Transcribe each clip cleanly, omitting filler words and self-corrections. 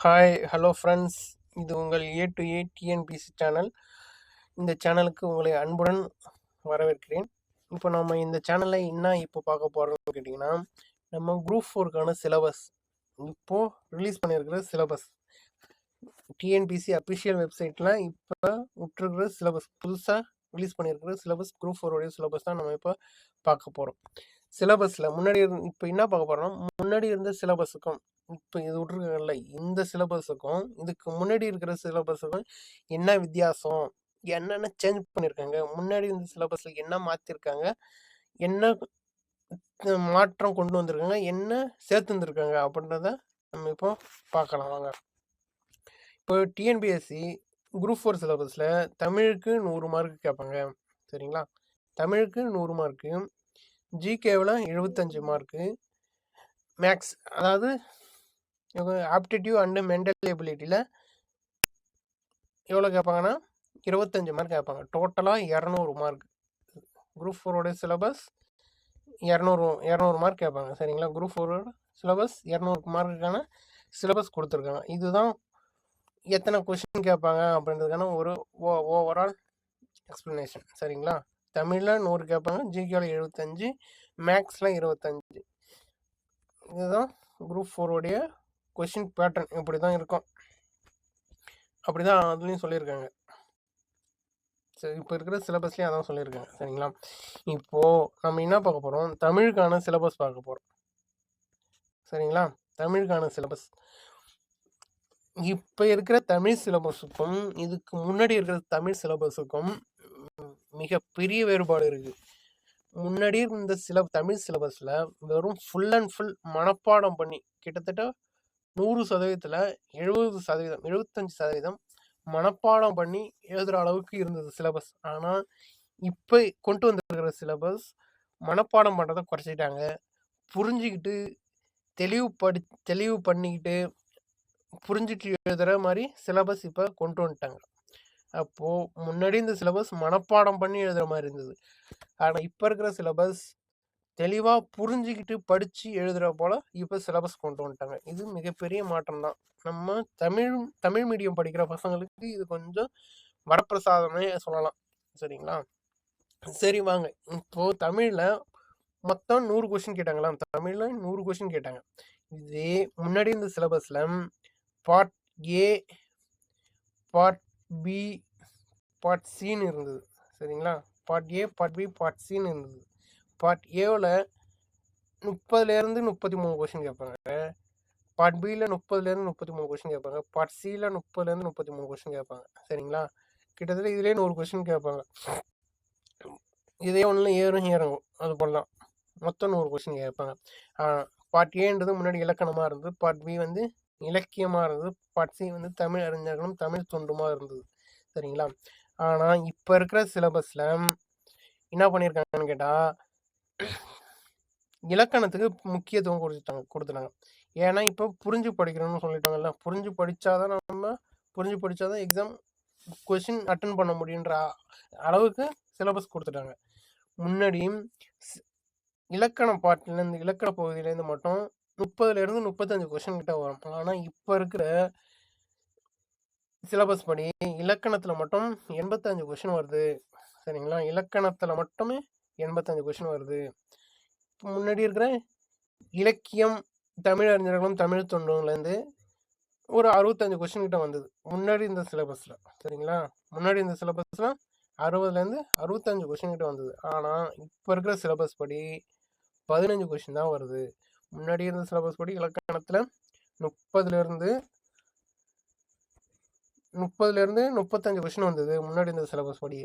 Hi hello friends, இது உங்கள் A to A TNPC channel. இந்த சேனலுக்கு உங்களை அன்புடன் வரவேற்கிறேன். இப்போ நம்ம இந்த சேனலில் என்ன இப்போ பார்க்க போகிறோம்னு கேட்டிங்கன்னா, நம்ம குரூப் 4க்கான சிலபஸ் இப்போது ரிலீஸ் பண்ணியிருக்கிற சிலபஸ் டிஎன்பிசி அஃபிஷியல் வெப்சைட்டில் இப்போ விட்டுருக்கிற சிலபஸ், புதுசாக ரிலீஸ் பண்ணியிருக்கிற சிலபஸ் குரூப் 4 சிலபஸ் தான் நம்ம இப்போ பார்க்க போகிறோம். சிலபஸில் முன்னாடி இப்போ என்ன பார்க்க போகிறோம்னா, முன்னாடி இருந்த சிலபஸுக்கும் இப்போ இது விட்ருக்காங்கல்ல இந்த சிலபஸுக்கும் இதுக்கு முன்னாடி இருக்கிற சிலபஸுக்கும் என்ன வித்தியாசம், என்னென்ன சேஞ்ச் பண்ணியிருக்காங்க, முன்னாடி இருந்த சிலபஸில் என்ன மாற்றிருக்காங்க, என்ன மாற்றம் கொண்டு வந்திருக்காங்க, என்ன சேர்த்து வந்திருக்காங்க அப்படின்றத நம்ம இப்போ பார்க்கலாம் வாங்க. இப்போ டிஎன்பிஎஸ்சி குரூப் 4 சிலபஸில் தமிழுக்கு 100 மார்க் கேட்பாங்க, சரிங்களா? தமிழுக்கு 100 மார்க்கு, ஜிகேவில் 75 மார்க்கு, மேக்ஸ் அதாவது ஆப்டிடியூட் அண்டு மென்டல் எபிலிட்டியில் எவ்வளோ கேட்பாங்கன்னா 25 மார்க் கேட்பாங்க. டோட்டலாக 200 மார்க். குரூப் 4 சிலபஸ் 200 மார்க் கேட்பாங்க, சரிங்களா? குரூப் 4 சிலபஸ் 200 மார்க்குக்கான சிலபஸ் கொடுத்துருக்காங்க. இதுதான் எத்தனை கொஷின் கேட்பாங்க அப்படின்றதுக்கான ஒரு ஓவரால் எக்ஸ்ப்ளனேஷன், சரிங்களா? தமிழில் 100 கேட்பாங்க, ஜிகேவில் 75, மேக்ஸில் 25. இதுதான் குரூப் 4 கொஷின் பேட்டர்ன். இப்படி தான் இருக்கும், அப்படி தான் அதுலேயும் சொல்லியிருக்காங்க. சரி, இப்போ இருக்கிற சிலபஸ்லேயும் அதான் சொல்லியிருக்காங்க, சரிங்களா? இப்போது நம்ம என்ன பார்க்க போகிறோம், தமிழுக்கான சிலபஸ் பார்க்க போகிறோம், சரிங்களா? தமிழுக்கான சிலபஸ் இப்போ இருக்கிற தமிழ் சிலபஸுக்கும் இதுக்கு முன்னாடி இருக்கிற தமிழ் சிலபஸுக்கும் மிகப்பெரிய வேறுபாடு இருக்குது. முன்னாடி இந்த தமிழ் சிலபஸில் வெறும் ஃபுல் அண்ட் ஃபுல் மனப்பாடம் பண்ணி கிட்டத்தட்ட 100%, 75% மனப்பாடம் பண்ணி எழுதுகிற அளவுக்கு இருந்தது சிலபஸ். ஆனால் இப்போ கொண்டு வந்திருக்கிற சிலபஸ் மனப்பாடம் பண்ணுறதை குறைச்சிட்டாங்க. புரிஞ்சுக்கிட்டு தெளிவு பண்ணிக்கிட்டு புரிஞ்சுட்டு எழுதுகிற மாதிரி சிலபஸ் இப்போ கொண்டு வந்துட்டாங்க. அப்போது முன்னாடி இந்த சிலபஸ் மனப்பாடம் பண்ணி எழுதுகிற மாதிரி இருந்தது. ஆனால் இப்போ இருக்கிற சிலபஸ் தெளிவாக புரிஞ்சுக்கிட்டு படித்து எழுதுகிற போல் இப்போ சிலபஸ் கொண்டு வந்துட்டாங்க. இது மிகப்பெரிய மாற்றம் தான். நம்ம தமிழ் மீடியம் படிக்கிற பசங்களுக்கு இது கொஞ்சம் வரப்பிரசாதமே சொல்லலாம், சரிங்களா? சரி வாங்க, இப்போது தமிழில் மொத்தம் 100 கொஷின் கேட்டாங்களா? தமிழில் 100 கொஷின் கேட்டாங்க. இதே முன்னாடி இந்த சிலபஸில் part A, part B, part சின்னு இருந்தது, சரிங்களா? Part A, part B, part சின்னு இருந்தது. பார்ட் ஏவில் 30லேருந்து 33 கொஷின் கேட்பாங்க, பார்ட் பியில் 30லேருந்து 33 கொஷின் கேட்பாங்க, பார்ட் சியில் 30லேருந்து 33 கொஷின் கேட்பாங்க, சரிங்களா? கிட்டத்தட்ட இதிலே 100 கொஷின் கேட்பாங்க. இதே ஒன்றில் ஏறும் இறங்கும், அது போடலாம். மொத்தம் 100 கொஷின் கேட்பாங்க. பார்ட் ஏன்றது முன்னாடி இலக்கணமாக இருந்தது, பார்ட் பி வந்து இலக்கியமாக இருந்தது, பார்ட் சி வந்து தமிழ் அறிஞர்களும் தமிழ் தொண்டுமாக இருந்தது, சரிங்களா? ஆனால் இப்போ இருக்கிற சிலபஸில் என்ன பண்ணியிருக்காங்கன்னு கேட்டால், இலக்கணத்துக்கு முக்கியத்துவம் கொடுத்துட்டாங்க. ஏன்னா இப்போ புரிஞ்சு படிக்கணும்னு சொல்லிட்டாங்கல்ல, புரிஞ்சு படித்தாதான் எக்ஸாம் கொஷின் அட்டன் பண்ண முடியுன்ற அளவுக்கு சிலபஸ் கொடுத்துட்டாங்க. முன்னாடியும் இலக்கண பாட்டிலேருந்து இலக்கண பகுதியிலேருந்து மட்டும் 30லேருந்து 35 கொஷின் கிட்ட வரும். ஆனால் இப்போ இருக்கிற சிலபஸ் படி இலக்கணத்தில் மட்டும் 85 கொஷின் வருது, சரிங்களா? இலக்கணத்தில் மட்டுமே 85 கொஷின் வருது. முன்னாடி இருக்கிற இலக்கியம், தமிழ் அறிஞர்களும் தமிழ் தொண்டுலேருந்து ஒரு 65 கொஷின் கிட்ட வந்தது முன்னாடி இந்த சிலபஸில், சரிங்களா? முன்னாடி இந்த சிலபஸில் 60லேருந்து 65 கொஷின் கிட்ட வந்தது. ஆனால் இப்போ இருக்கிற சிலபஸ் படி 15 கொஷின் தான் வருது. முன்னாடி இருந்த சிலபஸ் படி இலக்கணத்தில் 30லேருந்து 35 கொஷின் வந்தது முன்னாடி இருந்த சிலபஸ் படி.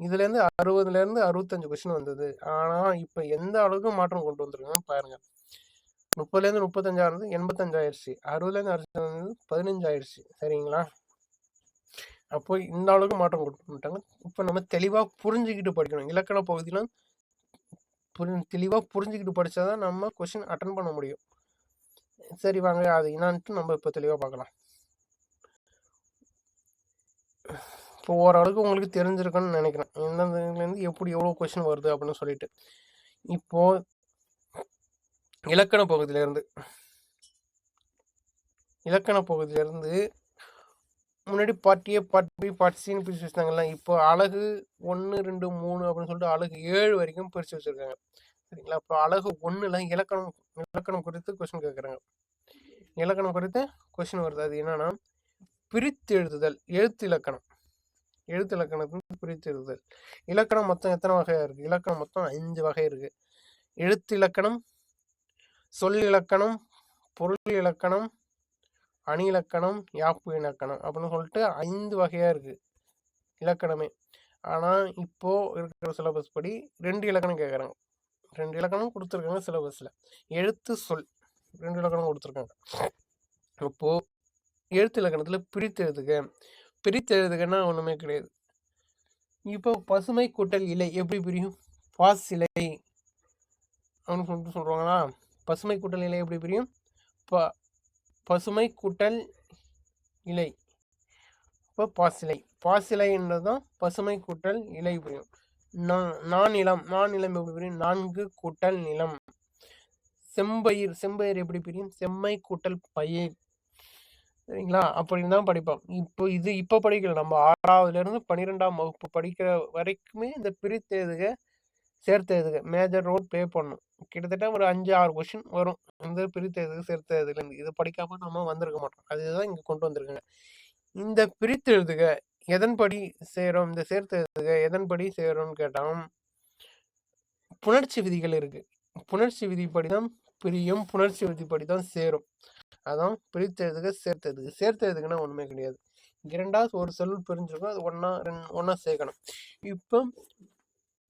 இதுலேருந்து 60லேருந்து 65 கொஷின் வந்தது. ஆனால் இப்போ எந்த அளவுக்கு மாற்றம் கொண்டு வந்துருக்காங்கன்னு பாருங்கள். 30லேருந்து 35 ஆனது 85 ஆயிடுச்சு, 60லேருந்து 65 15 ஆயிடுச்சு, சரிங்களா? அப்போ இந்த அளவுக்கு மாற்றம் கொண்டு வந்துட்டாங்க. இப்போ நம்ம தெளிவாக புரிஞ்சுக்கிட்டு படிக்கணும். இலக்கண பகுதியில் தெளிவாக புரிஞ்சுக்கிட்டு படித்தா தான் நம்ம கொஷின் அட்டன் பண்ண முடியும். சரி வாங்க, அது என்னான்ட்டு நம்ம இப்போ தெளிவாக பார்க்கலாம். இப்போ ஓரளவுக்கு உங்களுக்கு தெரிஞ்சிருக்குன்னு நினைக்கிறேன், எந்தெந்தலேருந்து எப்படி எவ்வளோ கொஷின் வருது அப்படின்னு சொல்லிட்டு. இப்போது இலக்கண பகுதியிலேருந்து இலக்கண பகுதியிலிருந்து முன்னாடி part A, part B, part சின்னு பிரிச்சு வச்சிருந்தாங்கல்ல. இப்போ அழகு 1, 2, 3 அப்படின்னு சொல்லிட்டு அழகு 7 வரைக்கும் பிரிச்சு வச்சிருக்காங்க. சரிங்களா? இப்போ அழகு 1ல இலக்கணம் குறித்து கொஸ்டின் கேட்குறாங்க. இலக்கணம் குறித்து கொஸ்டின் வருது. அது என்னன்னா பிரித்து எழுதுதல், எழுத்து இலக்கணம். எழுத்து இலக்கணத்துக்கு பிரித்து எழுதுதல். இலக்கணம் மொத்தம் எத்தனை வகையா இருக்கு? இலக்கணம் மொத்தம் 5 வகை இருக்கு. எழுத்து இலக்கணம், சொல் இலக்கணம், பொருள் இலக்கணம், அணி இலக்கணம், யாப்பு இலக்கணம் அப்படின்னு சொல்லிட்டு 5 வகையா இருக்கு இலக்கணமே. ஆனா இப்போ இருக்கிற சிலபஸ் படி 2 இலக்கணம் கேட்குறாங்க. 2 இலக்கணம் கொடுத்துருக்காங்க சிலபஸ்ல. எழுத்து, சொல் 2 இலக்கணம் கொடுத்துருக்காங்க. அப்போ எழுத்து இலக்கணத்துல பிரித்து எழுதுகன்னா ஒண்ணுமே கிடையாது. இப்போ பசுமை கூட்டல் இலை எப்படி பிரியும்? பாசிலை அப்படின்னு சொல்லிட்டு சொல்றாங்களா? பசுமை கூட்டல் இலை எப்படி பிரியும்? பசுமை கூட்டல் இலை, இப்போ பாசிலைன்றதுதான் பசுமை கூட்டல் இலை புரியும். நானிலம் எப்படி புரியும்? 4 கூட்டல் நிலம். செம்பயிர் எப்படி பிரியும்? செம்மை கூட்டல் பயிர். சரிங்களா? அப்படின்னு தான் படிப்போம். இப்போ படிக்கல, நம்ம 6ஆவதுல இருந்து 12ஆம் வகுப்பு படிக்கிற வரைக்குமே இந்த பிரித்தெழுதுக சேர்த்தெழுதுக மேஜர் ரோல் ப்ளே பண்ணும். கிட்டத்தட்ட ஒரு 5-6 கொஸ்டின் வரும் இந்த பிரித்தெழுதுக சேர்த்தெழுதுலேருந்து. இது படிக்காம நம்ம வந்திருக்க மாட்டோம். அதுதான் இங்க கொண்டு வந்திருக்காங்க. இந்த பிரித்தெழுதுக எதன்படி சேரும்? இந்த சேர்த்தெழுதுக எதன்படி சேரும்னு கேட்டாலும் புணர்ச்சி விதிகள் இருக்கு. புணர்ச்சி விதிப்படிதான் பிரியும், புணர்ச்சி விதிப்படிதான் சேரும். அதான் பிரித்தெழுதுக சேர்த்தெழுதுகன்னா ஒண்ணுமே கிடையாது. இரண்டாவது ஒரு சொல் பிரிஞ்சிருக்கும், அது ஒன்னா சேர்க்கணும். இப்போ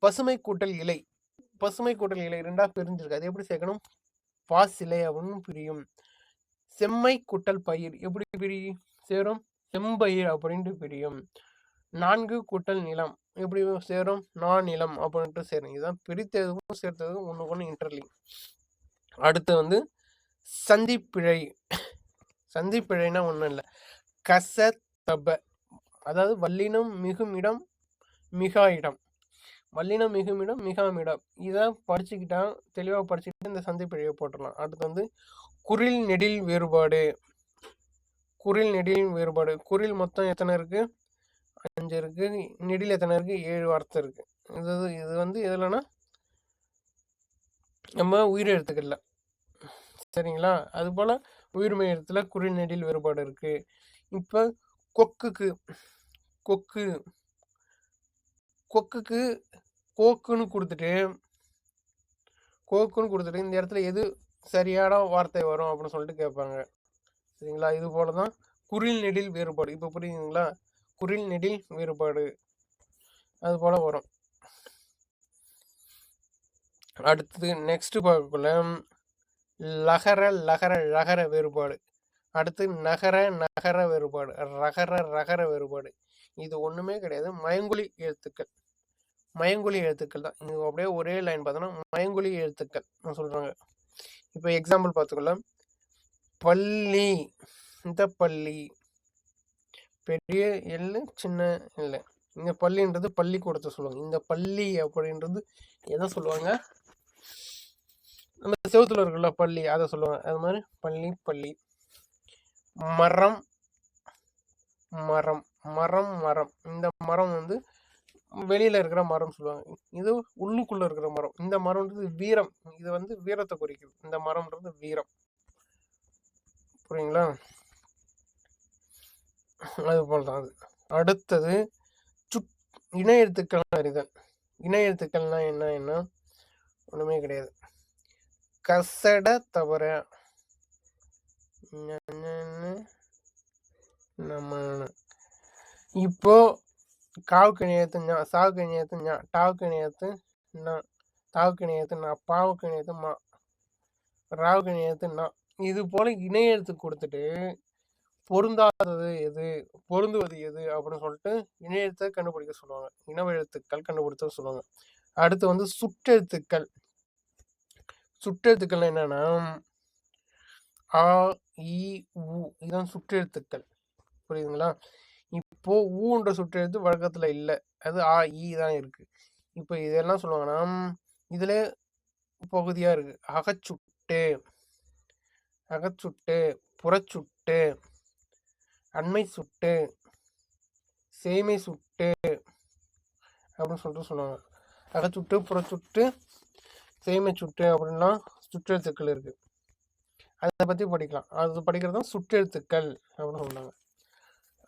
பசுமை கூட்டல் இலை 2ஆ பிரிஞ்சிருக்கு. அது எப்படி சேர்க்கணும்? பாசிலை அப்படின்னு பிரியும். செம்மை கூட்டல் பயிர் எப்படி சேரும்? செம்பயிர் அப்படின்ட்டு பிரியும். 4 கூட்டல் நிலம் எப்படி சேரும்? நானிலம் அப்படின்ட்டு சேரும். இதுதான் பிரித்தெழுதுக்கும் சேர்த்ததுக்கும் ஒண்ணு இன்டர்லிங்க். அடுத்து சந்திப்பிழைனா ஒண்ணும் இல்லை, கசதப, அதாவது வல்லினம் மிகும் இடம் மிகா இடம், வல்லினம் மிகும் இடம் மிகாம் இடம். இதை படிச்சுக்கிட்டா தெளிவாக படிச்சுக்கிட்டு இந்த சந்திப்பிழையை போட்டுடலாம். அடுத்து குறில் நெடில் வேறுபாடு. குறில் மொத்தம் எத்தனை இருக்கு? 5 இருக்கு. நெடில் எத்தனை இருக்கு? 7 வார்த்தை இருக்கு. இது எதுலன்னா நம்ம உயிர் எழுத்துக்கள்ல. சரிங்களா? அது போல உயிர்மை எழுத்துல குறில் நெடில் வேறுபாடு இருக்கு. இப்ப கொக்குக்கு கோக்குன்னு கொடுத்துட்டு இந்த இடத்துல எது சரியான வார்த்தை வரும் அப்படின்னு சொல்லிட்டு கேட்பாங்க. சரிங்களா? இது போலதான் குறில் நெடில் வேறுபாடு. இப்ப புரியுதுங்களா? குறில் நெடில் வேறுபாடு அது போல வரும். அடுத்தது நெக்ஸ்ட் பார்க்கக்குள்ள லகர வேறுபாடு. அடுத்து நகர வேறுபாடு, ரகர வேறுபாடு. இது ஒண்ணுமே கிடையாது, மயங்கொலி எழுத்துக்கள் தான். இது அப்படியே ஒரே லைன் பார்த்தோன்னா மயங்கொலி எழுத்துக்கள் சொல்றாங்க. இப்போ எக்ஸாம்பிள் பார்த்துக்கலாம். பள்ளி, இந்த பள்ளி பெரிய எல்லு சின்ன இல்லை. இந்த பள்ளின்றது பள்ளிக்கூடத்தை சொல்லுவாங்க. இந்த பள்ளி அப்படின்றது எதை சொல்லுவாங்க? நம்ம செவத்துல இருக்குல்ல பள்ளி, அதை சொல்லுவாங்க. அது மாதிரி பள்ளி. மரம். இந்த மரம் வெளியில இருக்கிற மரம் சொல்லுவாங்க. இது உள்ளுக்குள்ள இருக்கிற மரம். இந்த மரம்ன்றது வீரம். இது வீரத்தை குறிக்குது. இந்த மரம்ன்றது வீரம். புரியுங்களா? அது போலதான் அது. அடுத்தது இணை எழுத்துக்கள் அறிதல். இணை எழுத்துக்கள்னா என்ன? ஒண்ணுமே கிடையாது. கசட தவிர இப்போ காவுக்கு இணையத்து ஞா, சாவுக்கு இணையத்து ஞா, டாவுக்கு இணையத்து நா, தாவுக்கு இணையத்து நா, பாவுக்கு இணையத்து மா, ராவுக்கு இணையத்து நா. இது போல இணையெழுத்து கொடுத்துட்டு பொருந்தாதது எது, பொருந்துவது எது அப்படின்னு சொல்லிட்டு இணையெழுத்தை கண்டுபிடிக்க சொல்லுவாங்க. இனவெழுத்துக்கள் கண்டுபிடித்த சொல்லுவாங்க. அடுத்து சுற்றெழுத்துக்கள். சுற்றெழுத்துக்கள் என்னன்னா ஆ, இ, உ. இதுதான் சுற்றெழுத்துக்கள். புரியுதுங்களா? இப்போ ஊன்ற சுற்றெழுத்து வழக்கத்துல இல்லை, அது ஆ, இ தான் இருக்கு. இப்போ இதெல்லாம் சொல்லுவாங்கன்னா இதுல பகுதியா இருக்கு. அகச்சுட்டு, அகச்சுட்டு, புறச்சுட்டு, அண்மை சுட்டு, சேமை சுட்டு அப்படின்னு சொல்லிட்டு சொல்லுவாங்க. அகச்சுட்டு, புறச்சுட்டு, சேமை சுட்டு அப்படின்லாம் சுற்றெழுத்துக்கள் இருக்கு. அதை பற்றி படிக்கலாம். அது படிக்கிறது தான் சுற்றெழுத்துக்கள் அப்படின்னு சொல்லுவாங்க.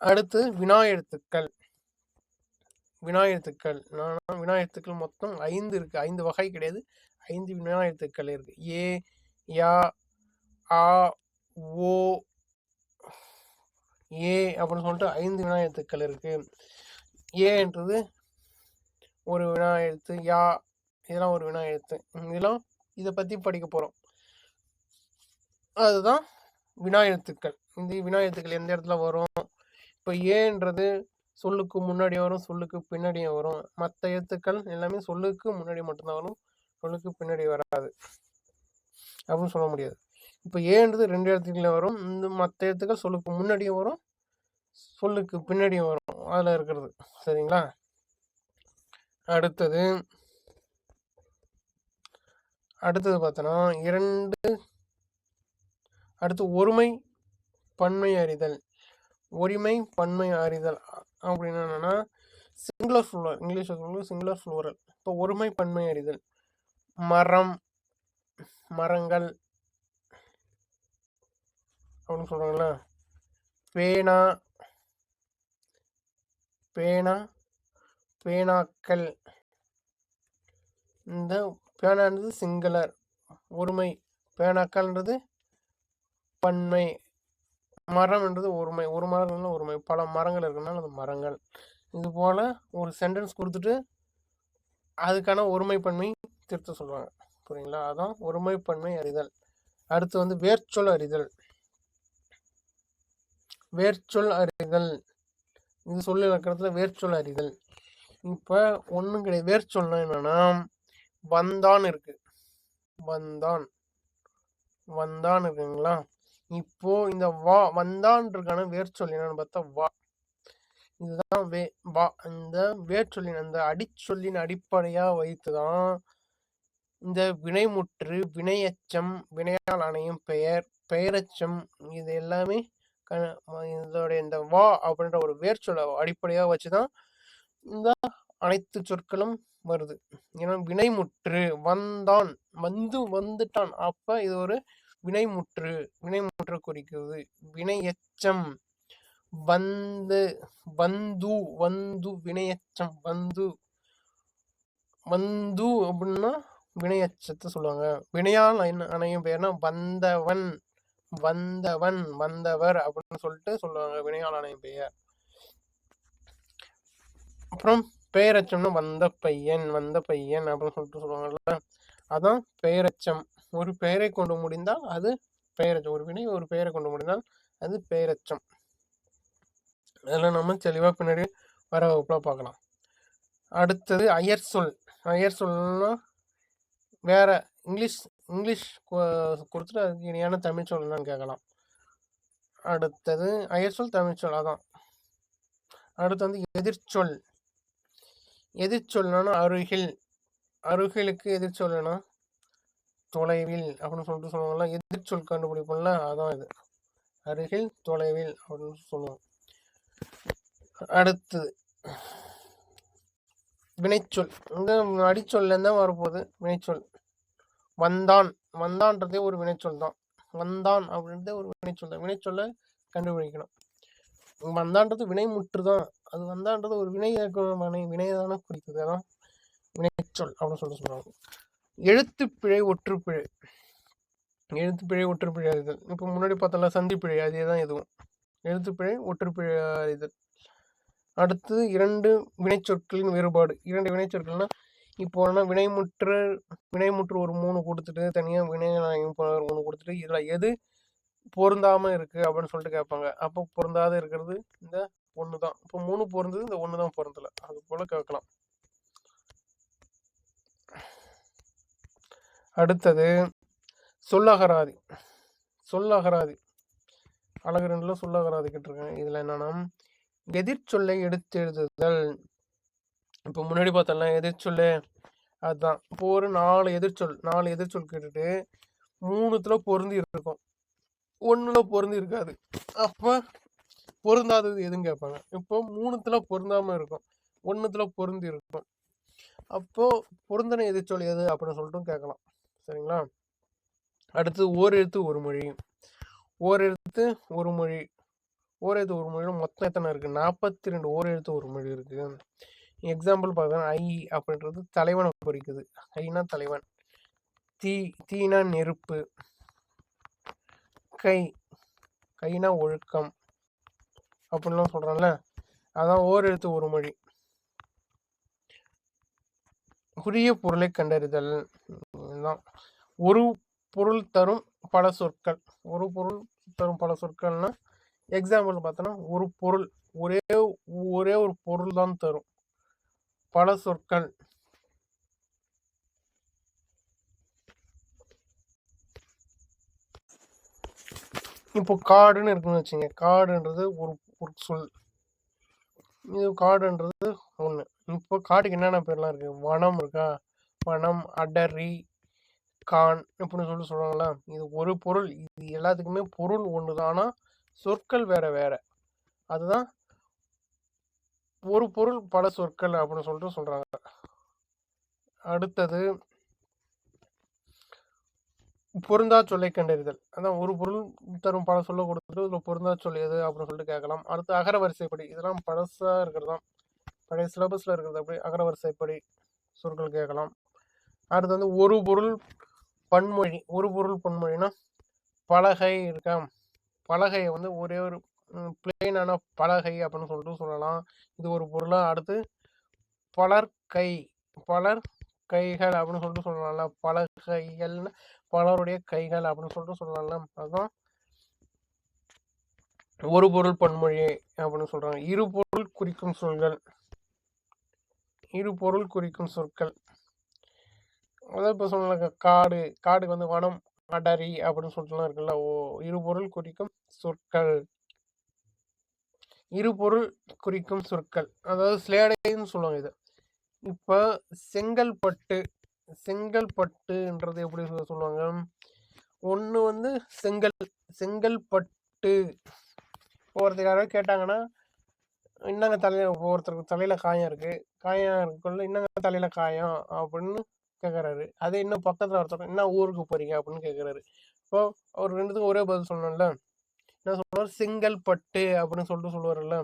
அடுத்து வினா எழுத்துக்கள். வினா எழுத்துக்கள் வினா எழுத்துக்கள் மொத்தம் 5 இருக்கு. 5 வகை கிடையாது, 5 வினா எழுத்துக்கள் இருக்கு. ஏ, யா, ஆ, ஓ, ஏ அப்படின்னு சொல்லிட்டு 5 வினா எழுத்துக்கள் இருக்கு. ஏன்றது ஒரு வினா எழுத்து, யா இதெல்லாம் ஒரு வினா எழுத்து. இதெல்லாம் இதை பற்றி படிக்க போகிறோம். அதுதான் வினா எழுத்துக்கள். இந்த வினா எழுத்துக்கள் எந்த இடத்துல வரும்? இப்போ ஏன்றது சொல்லுக்கு முன்னாடி வரும், சொல்லுக்கு பின்னாடியும் வரும். மற்ற எழுத்துக்கள் எல்லாமே சொல்லுக்கு முன்னாடி மட்டும்தான் வரும், சொல்லுக்கு பின்னாடி வராது அப்படின்னு சொல்ல முடியாது. இப்போ ஏன்றது 2 எழுத்துக்கள வரும். இந்த மற்ற எழுத்துக்கள் சொல்லுக்கு முன்னாடியும் வரும், சொல்லுக்கு பின்னாடியும் வரும். அதில் இருக்கிறது. சரிங்களா? அடுத்தது பார்த்தோன்னா அடுத்து ஒருமை பன்மை அறிதல். ஒருமை பன்மை அறிதல் அப்படின்னு என்னன்னா சிங்குலர் ஃப்ளூரல். இங்கிலீஷில் சொல்லுவது சிங்குலர் ஃப்ளூரல். இப்போ ஒருமை பன்மை அறிதல். மரம், மரங்கள் அப்படின்னு சொல்றாங்களா. பேனா, பேனா, பேனாக்கள். இந்த பேனான்றது சிங்குலர் ஒருமை, பேனாக்கள்ன்றது பன்மை, மரம் என்றது ஒருமை. ஒரு மரம் ஒருமை, பல மரங்கள் இருக்குனால அது மரங்கள். இது போல ஒரு சென்டென்ஸ் கொடுத்துட்டு அதுக்கான ஒருமை பன்மை திருத்த சொல்லுவாங்க. புரியுங்களா? அதான் ஒருமை பன்மை அறிதல். அடுத்து வேர்ச்சொல் அறிதல். வேர்ச்சொல் அறிதல் இது சொல்லு இலக்கணத்துல வேர்ச்சொல் அறிதல். இப்ப ஒண்ணும் கிடையாது. வேர்ச்சொல்னா என்னன்னா வந்தான் இருக்கு, வந்தான், வந்தான் இருக்குங்களா. இப்போ இந்த வா வந்தான்றதுக்கான வேர்ச்சொல் என்னன்னு பார்த்தா வா. இதுதான் வா. இந்த வேர்ச்சொல்லின் அந்த அடிச்சொல்லின் அடிப்படையா வைத்துதான் இந்த வினைமுற்று, வினையச்சம், வினையால் அணையும் பெயர், பெயரச்சம் இது எல்லாமே இதோட இந்த வா அப்படின்ற ஒரு வேர்ச்சொல்லை அடிப்படையா வச்சுதான் இந்த அனைத்து சொற்களும் வருது. ஏன்னா வினைமுற்று வந்தான், வந்துட்டான், அப்ப இது ஒரு வினைமுற்று, வினைமுற்று குறிக்கிறது. வினையச்சம் வந்து, வினையச்சம் வந்து அப்படின்னா வினையச்சத்தை சொல்லுவாங்க. வினையால் அணையும் பெயர்னா வந்தவன், வந்தவர் அப்படின்னு சொல்லிட்டு சொல்லுவாங்க வினையால் அணையும் பெயர். அப்புறம் பெயரச்சம்னா வந்த பையன் அப்படின்னு சொல்லிட்டு சொல்லுவாங்கல்ல, அதான் பெயரச்சம். ஒரு பெயரை கொண்டு முடிந்தால் அது பெயரச்சம். ஒரு வினை ஒரு பெயரை கொண்டு முடிந்தால் அது பெயரச்சம். அதெல்லாம் நம்ம தெளிவா பின்னாடி வர வகுப்புல பார்க்கலாம். அடுத்தது அயர் சொல். அயர் சொல்னா வேற இங்கிலீஷ் கொடுத்துட்டு அதுக்கு இணையான தமிழ் சொல் என்னன்னு கேட்கலாம். அடுத்தது அயர் சொல், தமிழ் சொல். அதான். அடுத்து எதிர்ச்சொல். எதிர்ச்சொல்னா அருகில். அருகிலுக்கு எதிர்ச்சொல்னா தொலைவில் அப்படின்னு சொல்லிட்டு சொல்லுவாங்கல்ல. எதிர்ச்சொல் கண்டுபிடிப்போம்ல, அதான் இது. அருகில், தொலைவில் அப்படின்னு சொல்லுவோம். அடுத்து வினைச்சொல். இந்த அடிச்சொல்ல இருந்தா வரப்போகுது வினைச்சொல். வந்தான்றதே ஒரு வினைச்சொல் தான். வந்தான் அப்படின்றதே ஒரு வினைச்சொல் தான். வினைச்சொல்ல கண்டுபிடிக்கணும். வந்தான்றது வினைமுற்று தான். அது வந்தான்றது ஒரு வினையதான குறிக்குது. அதான் வினைச்சொல் அப்படின்னு சொல்லுவாங்க. எழுத்துப்பிழை, ஒற்றுப்பிழை. எழுத்துப்பிழை, ஒற்றுப்பிழை அறிதல். இப்போ முன்னாடி பார்த்தோம்ல சந்திப்பிழை, அதே தான் இதுவும். எழுத்துப்பிழை, ஒற்றுப்பிழை அறிதல். அடுத்து 2 வினைச்சொற்களின் வேறுபாடு. 2 வினைச்சொற்கள்னா இப்போ வினைமுற்று ஒரு 3 கொடுத்துட்டு தனியா வினைநாயகம் 1 கொடுத்துட்டு இதுல எது பொருந்தாம இருக்கு அப்படின்னு சொல்லிட்டு கேட்பாங்க. அப்போ பொருந்தாத இருக்கிறது இந்த 1 தான். இப்போ 3 பொருந்தது, இந்த 1 தான் பொருந்தல. அது போல கேட்கலாம். அடுத்தது சொல்லகராதி. சொல்லகராதி அழகு 2ல சொல்லகராதி கேட்டிருக்கேன். இதுல என்னன்னா எதிர்ச்சொல்லை எடுத்து எழுதுதல். இப்போ முன்னாடி பார்த்தோம்ல எதிர்ச்சொல்லு, அதுதான். இப்போ ஒரு 4 எதிர்ச்சொல் கேட்டுட்டு 3த்துல பொருந்தி இருக்கும். ஒண்ணுல பொருந்தி இருக்காது. அப்ப பொருந்தாதது எதுன்னு கேட்பாங்க. இப்போ 3த்துல பொருந்தாம இருக்கும், 1த்துல பொருந்தி இருக்கும். அப்போ பொருந்தன எதிர்ச்சொல் எது அப்படின்னு சொல்லிட்டு கேட்கலாம். சரிங்களா? அடுத்து ஓரெழுத்து ஒரு மொழி. ஓரெழுத்து ஒரு மொழி. ஓரெழுத்து ஒரு மொழியில மொத்தம் எத்தனை இருக்கு? 42 ஓரெழுத்து ஒரு மொழி இருக்கு. எக்ஸாம்பிள் பார்த்தீங்கன்னா ஐ அப்படின்றது தலைவனை குறிக்குது. ஐனா தலைவன். தீனா நெருப்பு. கைனா ஒழுக்கம் அப்படின்லாம் சொல்றான்ல, அதான் ஓரெழுத்து ஒரு மொழி. உரிய பொருளை கண்டறிதல். ஒரு பொருள் தரும் பல சொற்கள். ஒரு பொருள் தரும் பல சொற்கள்னா எக்ஸாம்பிள் பார்த்தோன்னா ஒரு பொருள் ஒரே ஒரு பொருள் தான் தரும் பல சொற்கள். இப்போ காடுன்னு இருக்குன்னு வச்சுங்க. காடுன்றது ஒரு சொல். இது காடுன்றது ஒன்று. இப்போ காட்டுக்கு என்னென்ன பேர்லாம் இருக்கு? வனம் இருக்கா? வனம், அடரி, கான் இப்படின்னு சொல்லிட்டு சொல்லுவாங்களா? இது ஒரு பொருள். இது எல்லாத்துக்குமே பொருள் ஒன்று தான், ஆனால் சொற்கள் வேற வேற. அதுதான் ஒரு பொருள் பல சொற்கள் அப்படின்னு சொல்லிட்டு சொல்றாங்க. அடுத்தது பொருந்தா சொல்லை கண்டறிதல். அதான் ஒரு பொருள் தரும் பல சொல்ல கொடுத்துட்டு இதில் பொருந்தா சொல் எது அப்படின்னு சொல்லிட்டு கேட்கலாம். அடுத்து அகர வரிசைப்படி. இதெல்லாம் பழசா இருக்கிறது தான், பழைய சிலபஸ்ல இருக்கிறது. அப்படி அகர வரிசைப்படி சொற்கள் கேட்கலாம். அடுத்து வந்து ஒரு பொருள் பன்மொழி. ஒரு பொருள் பன்மொழினா பலகை இருக்கா? பலகையை வந்து ஒரே ஒரு பிளெயினான பலகை அப்படின்னு சொல்லிட்டு சொல்லலாம். இது ஒரு பொருளா. அடுத்து பலர் கைகள் அப்படின்னு சொல்லிட்டு சொல்லலாம்ல. பலகைகள் பலருடைய கைகள் அப்படின்னு சொல்லிட்டு சொல்லலாம்ல. அதுதான் ஒரு பொருள் பன்மொழி அப்படின்னு சொல்றாங்க. இரு பொருள் குறிக்கும் சொற்கள். இரு பொருள் குறிக்கும் சொற்கள் அதான் இப்போ சொன்னாங்க. காடுக்கு வந்து வனம், அடரி அப்படின்னு சொல்லிட்டுலாம் இருக்குல்ல. இரு பொருள் குறிக்கும் சொற்கள். இரு பொருள் குறிக்கும் சொற்கள் அதாவது ஸ்லேடைன்னு சொல்லுவாங்க இது. இப்போ செங்கல்பட்டுன்றது எப்படி சொல்லுவாங்க? ஒன்று வந்து செங்கல்பட்டு. ஒருத்தர் யாராவது கேட்டாங்கன்னா என்னங்க ஒருத்தருக்கு தலையில காயம் இருக்கு, காயம் இருக்குள்ள என்னங்க தலையில காயம் அப்படின்னு கேட்குறாரு. அதே இன்னும் பக்கத்தில் ஒருத்தர் என்ன ஊருக்கு போறீங்க அப்படின்னு கேட்குறாரு. இப்போ அவர் ரெண்டுத்துக்கும் ஒரே பதில் சொல்லணும்ல. என்ன சொல்லுவார்? செங்கல்பட்டு அப்படின்னு சொல்லிட்டு சொல்லுவார்ல,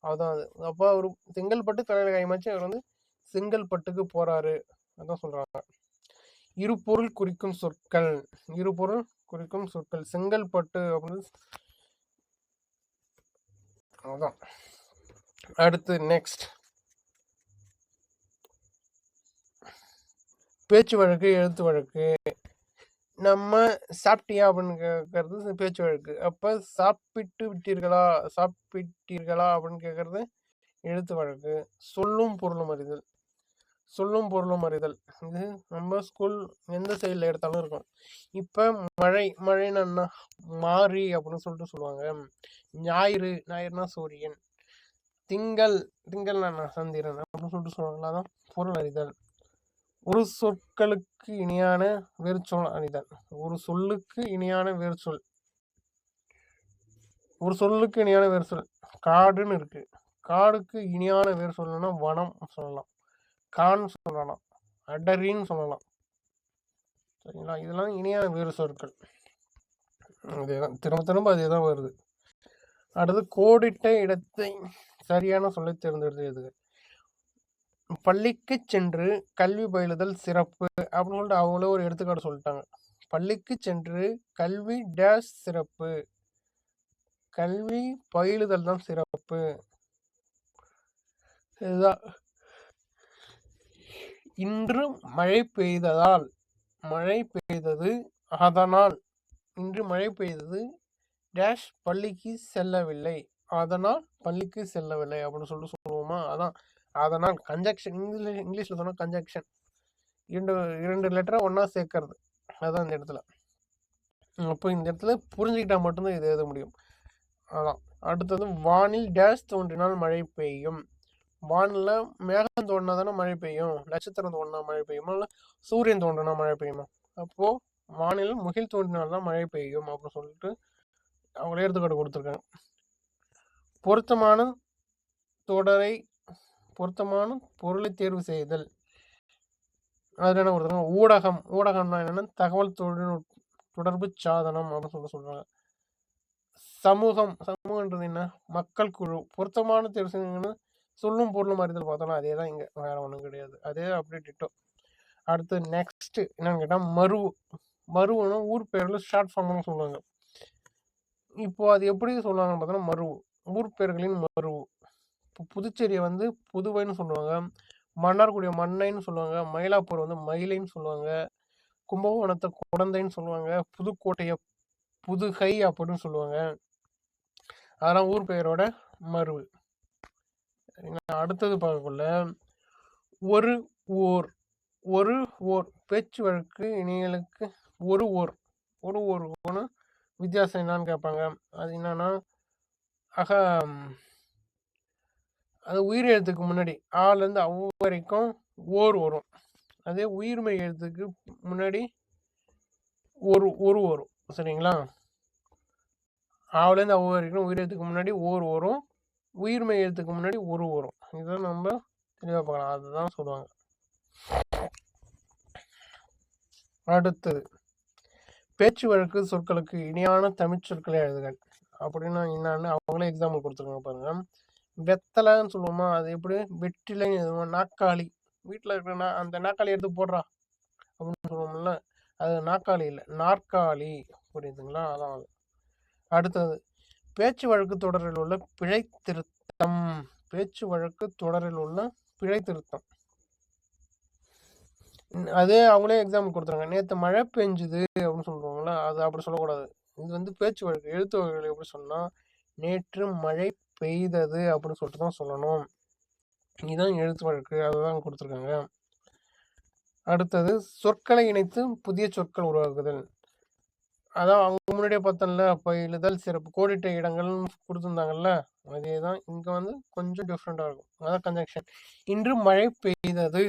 அதுதான் அது. அப்போ அவர் செங்கல்பட்டு தலையில காயமாச்சு, அவர் வந்து செங்கல்பட்டுக்கு போறாரு அதான் சொல்றாங்க. இரு பொருள் குறிக்கும் சொற்கள். இரு பொருள் குறிக்கும் சொற்கள் செங்கல்பட்டு அப்படின்னு அதான். அடுத்து நெக்ஸ்ட் பேச்சு வழக்கு, எழுத்து வழக்கு. நம்ம சாப்பிட்டியா அப்படின்னு கேட்கறது பேச்சு வழக்கு. அப்ப சாப்பிட்டீர்களா அப்படின்னு கேட்கறது எழுத்து வழக்கு. சொல்லும் பொருளும் அறிதல். இது நம்ம ஸ்கூல் எந்த சைடில் எடுத்தாலும் இருக்கும். இப்ப மழைன்னா மாறி அப்படின்னு சொல்லிட்டு சொல்லுவாங்க. ஞாயிறுனா சூரியன். திங்கள்னா சந்திரன் அப்படின்னு சொல்லிட்டு சொல்லுவாங்களா. அதான் பொருள் அறிதல். ஒரு சொற்களுக்கு இணையான வேர்ச்சொல் அறிதல். ஒரு சொல்லுக்கு இணையான வேர்ச்சொல். காடுன்னு இருக்கு. காடுக்கு இணையான வேர் சொல்லணும்னா வனம் சொல்லலாம், கான் சொல்லலாம், அடரின்னு சொல்லலாம். சரிங்களா? இதெல்லாம் இணையான வேறு சொற்கள். அதேதான் திரும்ப அதேதான் வருது. அடுத்து கோடிட்ட இடத்தை சரியான சொல்லை தேர்ந்தெடுத்து. பள்ளிக்கு சென்று கல்வி பயிலுதல் சிறப்பு அப்படின்னு சொல்லிட்டு அவங்களே ஒரு எடுத்துக்காட்டு சொல்லிட்டாங்க. பள்ளிக்கு சென்று கல்வி டேஷ் சிறப்பு. கல்வி பயிலுதல் தான் சிறப்பு. இதுதான். இன்று மழை பெய்தது, அதனால். இன்று மழை பெய்தது டேஷ் பள்ளிக்கு செல்லவில்லை, அதனால் பள்ளிக்கு செல்லவில்லை அப்படின்னு சொல்லிட்டு சொல்லுவோமா. அதான் அதனால் கன்ஜக்ஷன். இங்கிலீஷ்ல சொன்னா கன்ஜக்ஷன். இரண்டு லெட்டரை ஒன்னா சேர்க்கறது. அதான் இந்த இடத்துல. அப்போ இந்த இடத்துல புரிஞ்சுக்கிட்டா மட்டும்தான் இது எழுத முடியும். அதான். அடுத்தது வானில் டேஷ் தோன்றினால் மழை பெய்யும். வானில் மேகம் தோன்றினா தானே மழை பெய்யும். நட்சத்திரம் தோன்றினா மழை பெய்யுமா, இல்லை சூரியன் தோன்றினா மழை பெய்யுமா? அப்போ வானில் முகில் தோன்றினால்தான் மழை பெய்யும் அப்படின்னு சொல்லிட்டு அவங்களே எடுத்துக்காட்டு கொடுத்துருக்காங்க. பொருத்தமான பொருளை தேர்வு செய்தல். அதில் என்ன கொடுத்துருக்காங்க? ஊடகம்னா என்னென்னா தகவல் தொடர்பு சாதனம் அப்படின்னு சொல்கிறாங்க. சமூகன்றது என்ன? மக்கள் குழு. பொருத்தமான தேர்வு செய்யணும்னு சொல்லும் பொருளும் அறிதல் பார்த்தோம்னா அதே தான் இங்கே, வேற ஒன்றும் கிடையாது. அதே அப்படியே டிட்டோ. அடுத்து நெக்ஸ்ட் என்னன்னு கேட்டால் மருவுன்னா ஊர் பேரில் ஷார்ட் ஃபார்ம்னு சொல்லுவாங்க. இப்போ அது எப்படி சொல்லுவாங்கன்னு பார்த்தோன்னா மருவு, ஊர் பேர்களின் மருவு. இப்போ புதுச்சேரியை வந்து புதுவைன்னு சொல்லுவாங்க, மன்னார்குடிய மண்ணைன்னு சொல்லுவாங்க, மயிலாப்பூர் வந்து மயிலைன்னு சொல்லுவாங்க, கும்பகோணத்தை குடந்தைன்னு சொல்லுவாங்க, புதுக்கோட்டையை புதுகை அப்படின்னு சொல்லுவாங்க. அதெல்லாம் ஊர் பெயரோட மருவு. அடுத்தது பார்க்கக்குள்ள ஒரு ஓர் பேச்சு வழக்கு இணையலுக்கு ஒரு ஓர் வித்தியாசம் என்னான்னு கேட்பாங்க. அது என்னன்னா அது உயிர் எழுத்துக்கு முன்னாடி ஆலேருந்து வரைக்கும் ஓர் வரும். அதே உயிர்மை எழுத்துக்கு முன்னாடி ஒரு வரும். சரிங்களா? ஆவுலேருந்து வரைக்கும் உயிர் எழுத்துக்கு முன்னாடி ஓர் வரும், உயிர்மை எழுத்துக்கு முன்னாடி ஒரு வரும். இதை நம்ம தெளிவாக பார்க்கலாம். அதுதான் சொல்லுவாங்க. அடுத்தது பேச்சு வழக்கு சொற்களுக்கு இணையான தமிழ் சொற்களை எழுதுகள் அப்படின்னா என்னன்னு அவங்களே எக்ஸாம்பிள் கொடுத்துருக்காங்க பாருங்க. வெத்தலைன்னு சொல்லுவோமா, அது எப்படி? வெற்றிலைன்னு எழுதுவோம். நாற்காலி, வீட்டில் இருக்கிற அந்த நாற்காலி எடுத்து போடுறா அப்படின்னு சொல்லுவோம்ல, அது நாற்காலி இல்லை, நாற்காலி. புரியுதுங்களா? அதான். அடுத்தது பேச்சு வழக்கு தொடரில் உள்ள பிழை திருத்தம். பேச்சு வழக்கு தொடரில் உள்ள பிழை திருத்தம் அதே அவங்களே எக்ஸாம்பிள் கொடுத்துருங்க. நேற்று மழை பெஞ்சுது அப்படின்னு சொல்லுவாங்களா, அது அப்படி சொல்லக்கூடாது. இது வந்து பேச்சு வழக்கு. எழுத்து வகைகள் எப்படி சொன்னால் நேற்று மழை பெய்தது அப்படின்னு சொல்லிட்டு தான் சொல்லணும். இதுதான் எழுத்து வழக்கு, அதுதான் கொடுத்துருக்காங்க. அடுத்தது சொற்களை இணைத்து புதிய சொற்கள் உருவாக்குதல். அதான் அவங்க முன்னாடியே பார்த்தோம்ல, பயிலுதல் சிறப்பு கோடிட்ட இடங்கள் கொடுத்துருந்தாங்கல்ல, அதே தான் இங்கே வந்து கொஞ்சம் டிஃப்ரெண்டாக இருக்கும். அதான் கன்ஜெக்ஷன். இன்று மழை பெய்தது,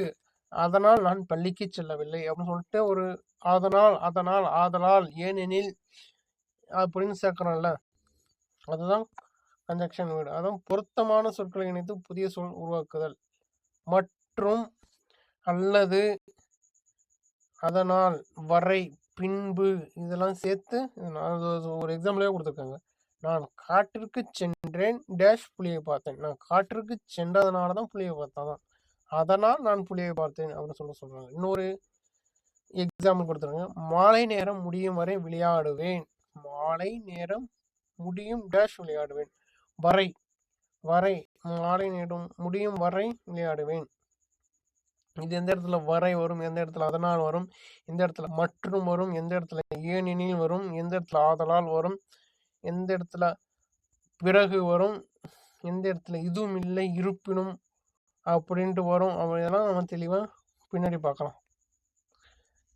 அதனால் நான் பள்ளிக்கு செல்லவில்லை அப்படின்னு சொல்லிட்டு ஒரு ஆதலால் ஏனெனில் அப்படின்னு சேர்க்கிறோம்ல, அதுதான் கன்ஜெக்ஷன் வேர்டு. அதான் பொருத்தமான சொற்களை இணைத்து புதிய சொல் உருவாக்குதல். மற்றும், அல்லது, அதனால், வரை, பின்பு இதெல்லாம் சேர்த்து ஒரு எக்ஸாம்பிளே கொடுத்துருக்காங்க. நான் காட்டிற்கு சென்றேன் டேஷ் புலியை பார்த்தேன். நான் காட்டிற்கு சென்றதுனால தான் புலியை பார்த்தான், அதனால் நான் புலியை பார்த்தேன் அப்படின்னு சொல்றாங்க. இன்னொரு எக்ஸாம்பிள் கொடுத்துருக்காங்க. மாலை நேரம் முடியும் வரை விளையாடுவேன். மாலை நேரம் முடியும் டேஷ் விளையாடுவேன். வரை மாலை நேரம் முடியும் வரை விளையாடுவேன். இது எந்த இடத்துல வரை வரும், எந்த இடத்துல அதனால் வரும், எந்த இடத்துல மற்றும் வரும், எந்த இடத்துல ஏனெனில் வரும், எந்த இடத்துல ஆதலால் வரும், எந்த இடத்துல பிறகு வரும், எந்த இடத்துல இதுவும் இல்லை இருப்பினும் அப்படின்ட்டு வரும். இதெல்லாம் நம்ம தெளிவாக பின்னாடி பார்க்கலாம்,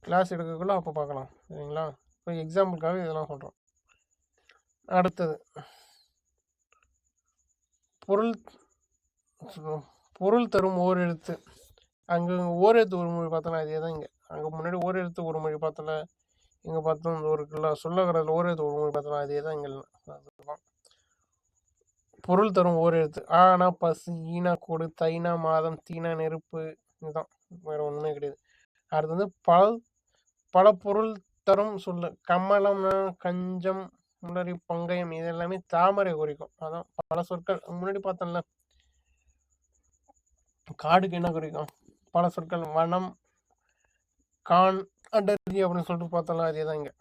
கிளாஸ் எடுக்கக்குள்ள அப்போ பார்க்கலாம். சரிங்களா? இப்போ எக்ஸாம்பிளுக்காக இதெல்லாம் சொல்கிறோம். அடுத்தது பொருள் தரும் ஓர் எழுத்து. அங்கே ஓர் எழுத்து ஒரு மொழி பார்த்தோம்னா இதே தான் இங்கே. அங்கே முன்னாடி ஓர் எழுத்து ஒரு மொழி பார்த்தல, இங்கே பார்த்தோம் இந்த ஒரு சொல்லகிறதுல ஓர் எழுத்து ஒரு மொழி பார்த்தோம்னா அதே தான் இங்கே. அதுதான் பொருள் தரும் ஓர் எழுத்து. ஆனா பசு, ஈனா கோடு, தைனா மாதம், தீனா நெருப்பு. இதுதான், வேற ஒன்றுமே கிடையாது. அடுத்து வந்து பல பொருள் தரும் சொல்லு. கமலம்னா கஞ்சம், முன்னறி, பங்கயம், இது எல்லாமே தாமரை குறிக்கும். அதான் பல சொற்கள். முன்னாடி பார்த்தோம்ல, காடுக்கு என்ன குறிக்கும்? பல சொற்கள். வனம், கான், அடர்த்தி அப்படின்னு சொல்லிட்டு பார்த்தோம்ல, அதே தான் இங்கே.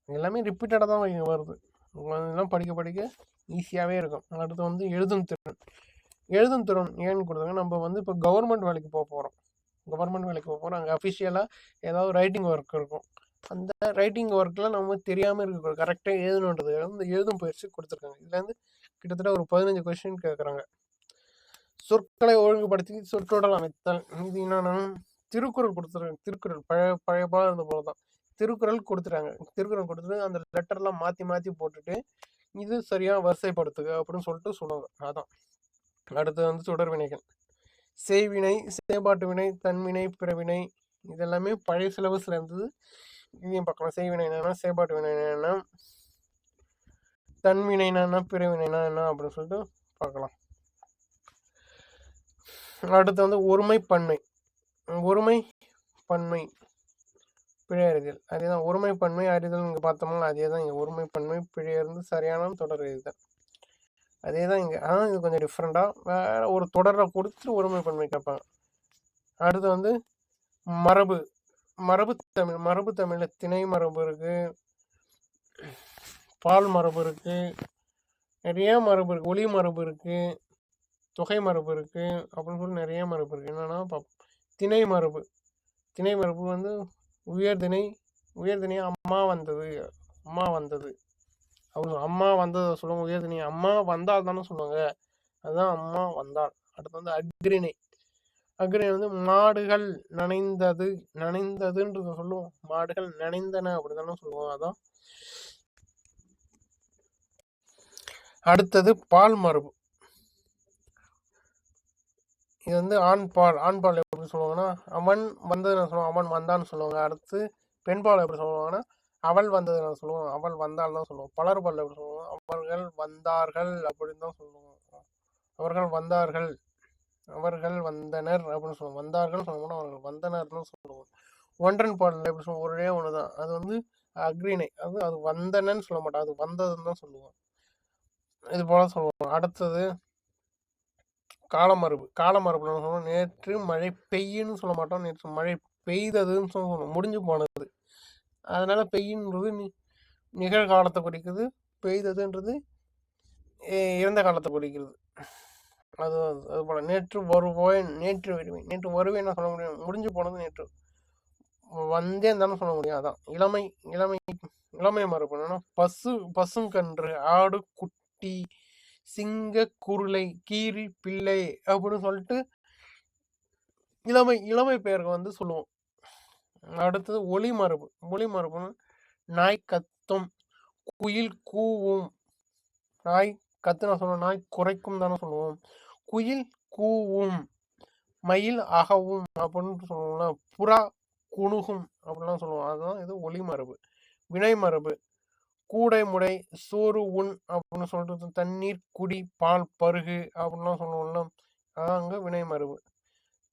எல்லாமே ரிப்பீட்டடாக தான் இங்கே வருது. இதெல்லாம் படிக்க ஈஸியாகவே இருக்கும். அடுத்து வந்து எழுதும் திறன் ஏன்னு கொடுத்தாங்க. நம்ம வந்து இப்போ கவர்மெண்ட் வேலைக்கு போக போகிறோம். அங்கே அஃபிஷியலாக ஏதாவது ரைட்டிங் ஒர்க் இருக்கும். அந்த ரைட்டிங் ஒர்க்கில் நம்ம தெரியாமல் இருக்க கரெக்டாக எழுதணுன்றது வந்து எழுதும் பயிற்சி கொடுத்துருக்காங்க. இதில் வந்து கிட்டத்தட்ட ஒரு 15 கொஸ்டின் கேட்குறாங்க. சொற்களை ஒழுங்குபடுத்தி சொற்றொடர் அமைத்தல். இது என்னன்னா திருக்குறள் கொடுத்துருக்காங்க. திருக்குறள் பழைய பாடம் இருந்த போல தான் திருக்குறள் கொடுத்துட்டாங்க. திருக்குறள் கொடுத்துட்டு அந்த லெட்டர்லாம் மாற்றி போட்டுட்டு இது சரியாக வரிசைப்படுத்துக அப்படின்னு சொல்லிட்டு சொல்லுவாங்க. அதான். அடுத்து வந்து தொடர் வினைகள். செய்வினை, செயற்பாட்டு வினை, தன்வினை, பிறவினை, இதெல்லாமே பழைய சிலபஸில் இருந்தது. இதையும் பார்க்கலாம். செய்வினை என்னன்னா, செயற்பாட்டு வினை என்னன்னா, தன்வினைனா என்ன, பிறவினைனா என்ன அப்படின்னு சொல்லிட்டு பார்க்கலாம். அடுத்து வந்து ஒருமை பன்மை. ஒருமை பன்மை பிழை அறிதல். அதேதான் ஒருமை பன்மை அறிதல் இங்கே பார்த்தோம்னா அதே தான் இங்கே ஒருமை பன்மை பிழை இருந்து சரியான தொடர் அறிதல். அதே தான் இங்கே. ஆனால் இது கொஞ்சம் டிஃப்ரெண்ட்டாக வேற ஒரு தொடரை கொடுத்து ஒருமை பன்மை கேட்பாங்க. அடுத்து வந்து மரபு. மரபு தமிழில் திணை மரபு இருக்கு, பால் மரபு இருக்கு, நிறைய மரபு இருக்கு, ஒளி மரபு இருக்கு, தொகை மரபு இருக்கு அப்படின்னு சொல்லி நிறைய மரபு இருக்கு. என்னன்னா திணை மரபு வந்து உயர்திணை அம்மா வந்தது அவங்க அம்மா வந்ததை சொல்லுவாங்க. உயர்திணை அம்மா வந்தால் தானே சொல்லுவாங்க, அதுதான் அம்மா வந்தாள். அடுத்து வந்து அக்ரிணை வந்து மாடுகள் நனைந்ததுன்றத சொல்லுவோம். மாடுகள் நனைந்தன அப்படிதானே சொல்லுவோம், அதான். அடுத்தது பால் மரபு. இது வந்து ஆண் பால் எப்படி சொல்லுவாங்கன்னா அவன் வந்ததுன்னு சொல்லுவாங்க, அவன் வந்தான்னு சொல்லுவாங்க. அடுத்து பெண் பால் எப்படி சொல்லுவாங்கன்னா அவள் வந்ததுன்னு சொல்லுவோம், அவள் வந்தாள் தான் சொல்லுவோம். பலர் பால் எப்படி சொல்லுவோம், அவர்கள் வந்தார்கள் அப்படின்னு தான் சொல்லுவோம். அவர்கள் வந்தார்கள், அவர்கள் வந்தனர் அப்படின்னு சொல்லுவோம். வந்தார்கள் சொல்லுவோம், அவர்கள் வந்தனர்னு சொல்லுவோம். ஒன்றன் பாடல் எப்படி சொல்லுவோம், ஒரே ஒண்ணுதான், அது வந்து அக்ரிணை. அது வந்தனன்னு சொல்ல மாட்டோம், அது வந்ததுன்னு தான் சொல்லுவோம். இது போல சொல்லுவோம். அடுத்தது காலமரபுல சொல்லுவோம், நேற்று மழை பெய்யுன்னு சொல்ல மாட்டோம், நேற்று மழை பெய்ததுன்னு சொல்லுவோம், முடிஞ்சு போனது. அதனால பெய்யுன்றது நிகழ்காலத்தை குறிக்குது, பெய்ததுன்றது இறந்த காலத்தை குறிக்கிறது. அது போல நேற்று வருவேன், நேற்று வருவேன் சொல்ல முடியும், முடிஞ்சு போனது நேற்று வந்தேன் தானே சொல்ல முடியும். அதான் இளமை மரபு. என்னன்னா பசுங்கன்று, ஆடு, குட்டி, சிங்க, குருளை, கீரி, பிள்ளை அப்படின்னு சொல்லிட்டு இளமை பெயருக்கு வந்து சொல்லுவோம். அடுத்தது ஒளி மரபுன்னு நாய் கத்தும், குயில் கூவும். நாய் கத்துனா சொல்லுவோம், நாய் குறைக்கும் தானே சொல்லுவோம். குயில் கூவும், மயில் அகவும் அப்படின்னு சொல்லுவோம்ல, புறா குணுகும் அப்படிலாம் சொல்லுவோம். அதுதான் இது ஒளி மரபு. வினை மரபு கூடை முடை, சோறு உண் அப்படின்னு சொல்லிட்டு, தண்ணீர் குடி, பால் பருகு அப்படின்லாம் சொல்லுவோம்ல, அதான் அங்கே வினை மரபு.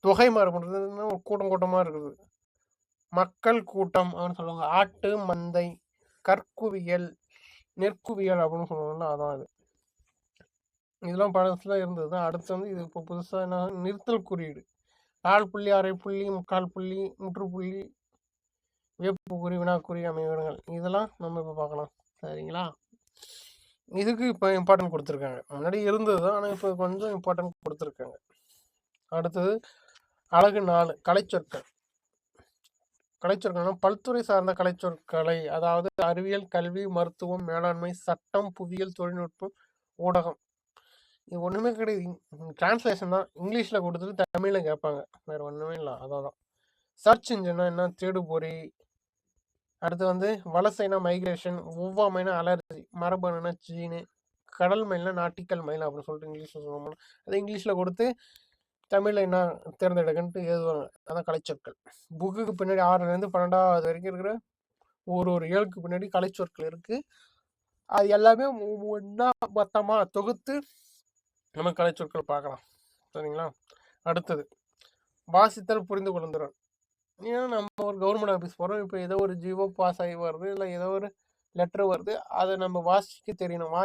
தொகை மரபுன்றது கூட்டமா இருக்குது. மக்கள் கூட்டம் அப்படின்னு சொல்லுவாங்க. ஆட்டு மந்தை, கற்குவியல், நெற்குவியல் அப்படின்னு சொல்லுவாங்கல்ல, அதான் இது. இதெல்லாம் பழசுல இருந்தது. அடுத்து வந்து இது இப்போ புதுசாக என்ன, நிறுத்தல் குறியீடு. 4 புள்ளி, அரை புள்ளி, 3/4 புள்ளி, முற்றுப்புள்ளி, வேப்புக்குறி, வினாக்குறி, அமைவிடங்கள், இதெல்லாம் நம்ம இப்போ பார்க்கலாம். சரிங்களா? இதுக்கு இப்போ இம்பார்ட்டன்ட் கொடுத்துருக்காங்க. முன்னாடி இருந்தது தான், ஆனால் இப்போ கொஞ்சம் இம்பார்ட்டன்ட் கொடுத்துருக்காங்க. அடுத்தது அழகு 4 கலைச்சொற்கள். பல்துறை சார்ந்த கலைச்சொற்களை, அதாவது அறிவியல், கல்வி, மருத்துவம், மேலாண்மை, சட்டம், புவியியல், தொழில்நுட்பம், ஊடகம். இது ஒன்றுமே கிடையாது, டிரான்ஸ்லேஷன் தான். இங்கிலீஷில் கொடுத்துட்டு தமிழில் கேட்பாங்க, வேறு ஒன்றுமே இல்லை. அதான் சர்ச் இன்ஜின்னா என்ன, தேடுபொறி. அடுத்து வந்து வலசைனா மைக்ரேஷன், ஒவ்வாமைனா அலர்ஜி, மரபணுனா ஜீனு, கடல் மயில்னா நாட்டிக்கல் மயில் அப்படின்னு சொல்லிட்டு இங்கிலீஷில் சொல்லுவோம். அது இங்கிலீஷில் கொடுத்து தமிழில் என்ன தேர்ந்தெடுக்கன்ட்டு எழுதுவாங்க. அதான் கலைச்சொற்கள். புக்குக்கு பின்னாடி 6லேருந்து 12வது வரைக்கும் இருக்கிற ஒரு ஏழுக்கு பின்னாடி கலைச்சொற்கள் இருக்குது. அது எல்லாமே ஒன்றா மொத்தமாக தொகுத்து நம்ம கலைச்சொற்கள் பார்க்கலாம். சரிங்களா? அடுத்தது வாசித்தல், புரிந்து கொள்ளுந்திறன். ஏன்னா நம்ம ஒரு கவர்மெண்ட் ஆஃபீஸ் போகிறோம், இப்போ ஏதோ ஒரு ஜிஓ பாஸ் ஆகி வருது, இல்லை ஏதோ ஒரு லெட்டர் வருது, அதை நம்ம வாசிக்க தெரியணும்.